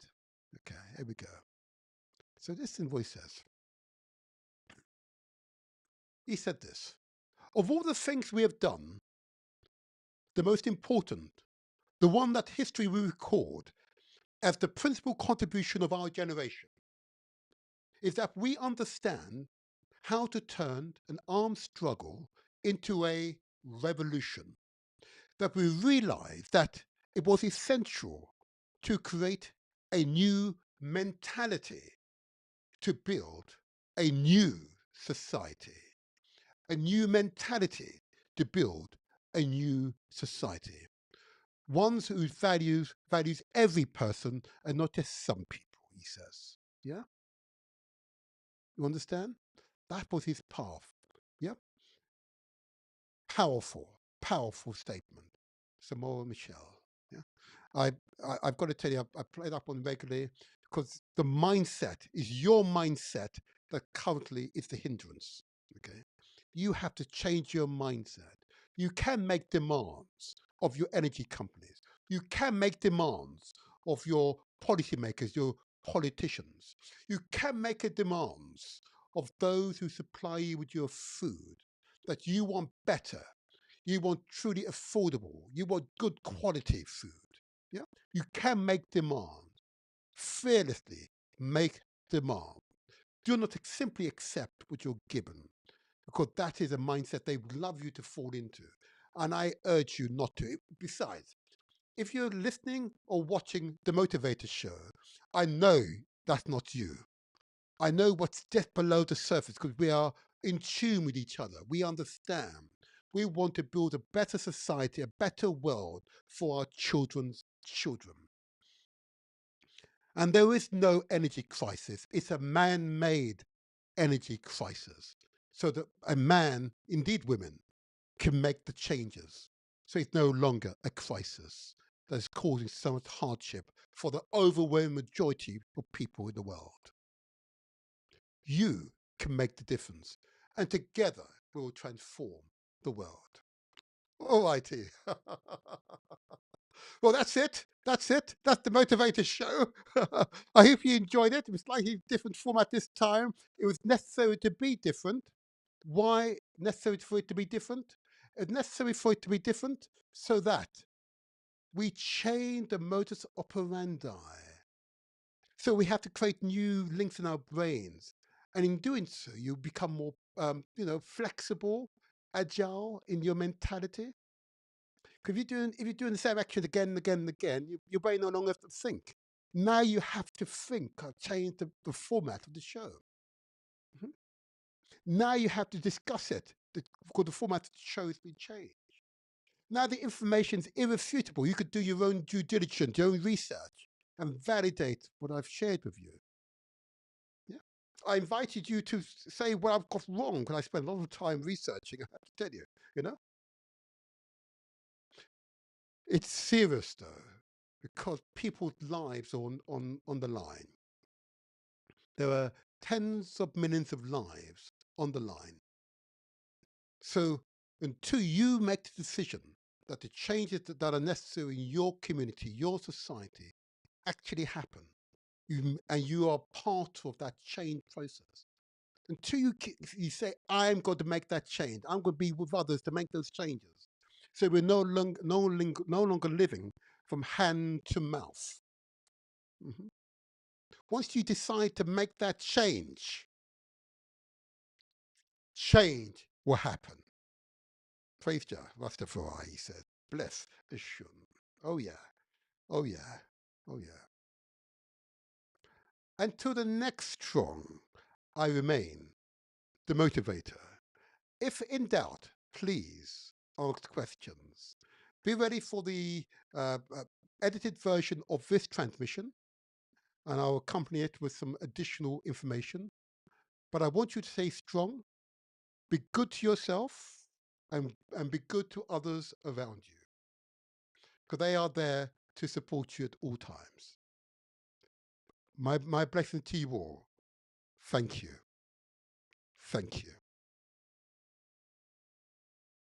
[SPEAKER 1] Okay, here we go. So this invoice says, he said this: of all the things we have done, the most important, the one that history will record as the principal contribution of our generation, is that we understand how to turn an armed struggle into a revolution, that we realize that it was essential to create a new mentality to build a new society, a new mentality to build a new society. One whose values every person and not just some people, he says. Yeah? You understand? That was his path. Yeah? Powerful, powerful statement. Samora Michelle. Yeah? I, I've got to tell you, I play that one regularly because the mindset is your mindset that currently is the hindrance. Okay? You have to change your mindset. You can make demands of your energy companies. You can make demands of your policymakers, your politicians. You can make a demands of those who supply you with your food, that you want better, you want truly affordable, you want good quality food. Yeah, you can make demand fearlessly. Make demand. Do not simply accept what you're given, because that is a mindset they would love you to fall into. And I urge you not to. Besides, if you're listening or watching the Motivator Show, I know that's not you. I know what's just below the surface because we are in tune with each other. We understand. We want to build a better society, a better world for our children's children. And there is no energy crisis. It's a man-made energy crisis. So that a man, indeed women, can make the changes. So it's no longer a crisis that is causing so much hardship for the overwhelming majority of people in the world. You can make the difference, and together we will transform the world. All righty. Well, that's it. That's it. That's the Motivator Show. I hope you enjoyed it. It was slightly different format this time. It was necessary to be different. Why necessary for it to be different? It's necessary for it to be different so that we change the modus operandi. So we have to create new links in our brains. And in doing so, you become more, flexible, agile in your mentality. Because if you're doing the same action again and again and again, your brain no longer has to think. Now you have to think, change the format of the show. Mhm. Now you have to discuss it because the format of the show has been changed. Now the information is irrefutable. You could do your own due diligence, your own research, and validate what I've shared with you. Yeah. I invited you to say what I've got wrong because I spent a lot of time researching, I have to tell you, you know? It's serious though, because people's lives are on the line. There are tens of millions of lives on the line. So until you make the decision that the changes that are necessary in your community, your society, actually happen, and you are part of that change process. Until you say, I'm going to make that change, I'm going to be with others to make those changes. So we're no longer living from hand to mouth. Mhm. Once you decide to make that change, change will happen. Praise Jah, Rastafari, he said. Bless Ashun. Oh yeah, oh yeah, oh yeah. Until the next strong, I remain the motivator. If in doubt, please ask questions. Be ready for the edited version of this transmission, and I'll accompany it with some additional information. But I want you to stay strong, be good to yourself, and be good to others around you, because they are there to support you at all times. My blessing to you all. Thank you. Thank you.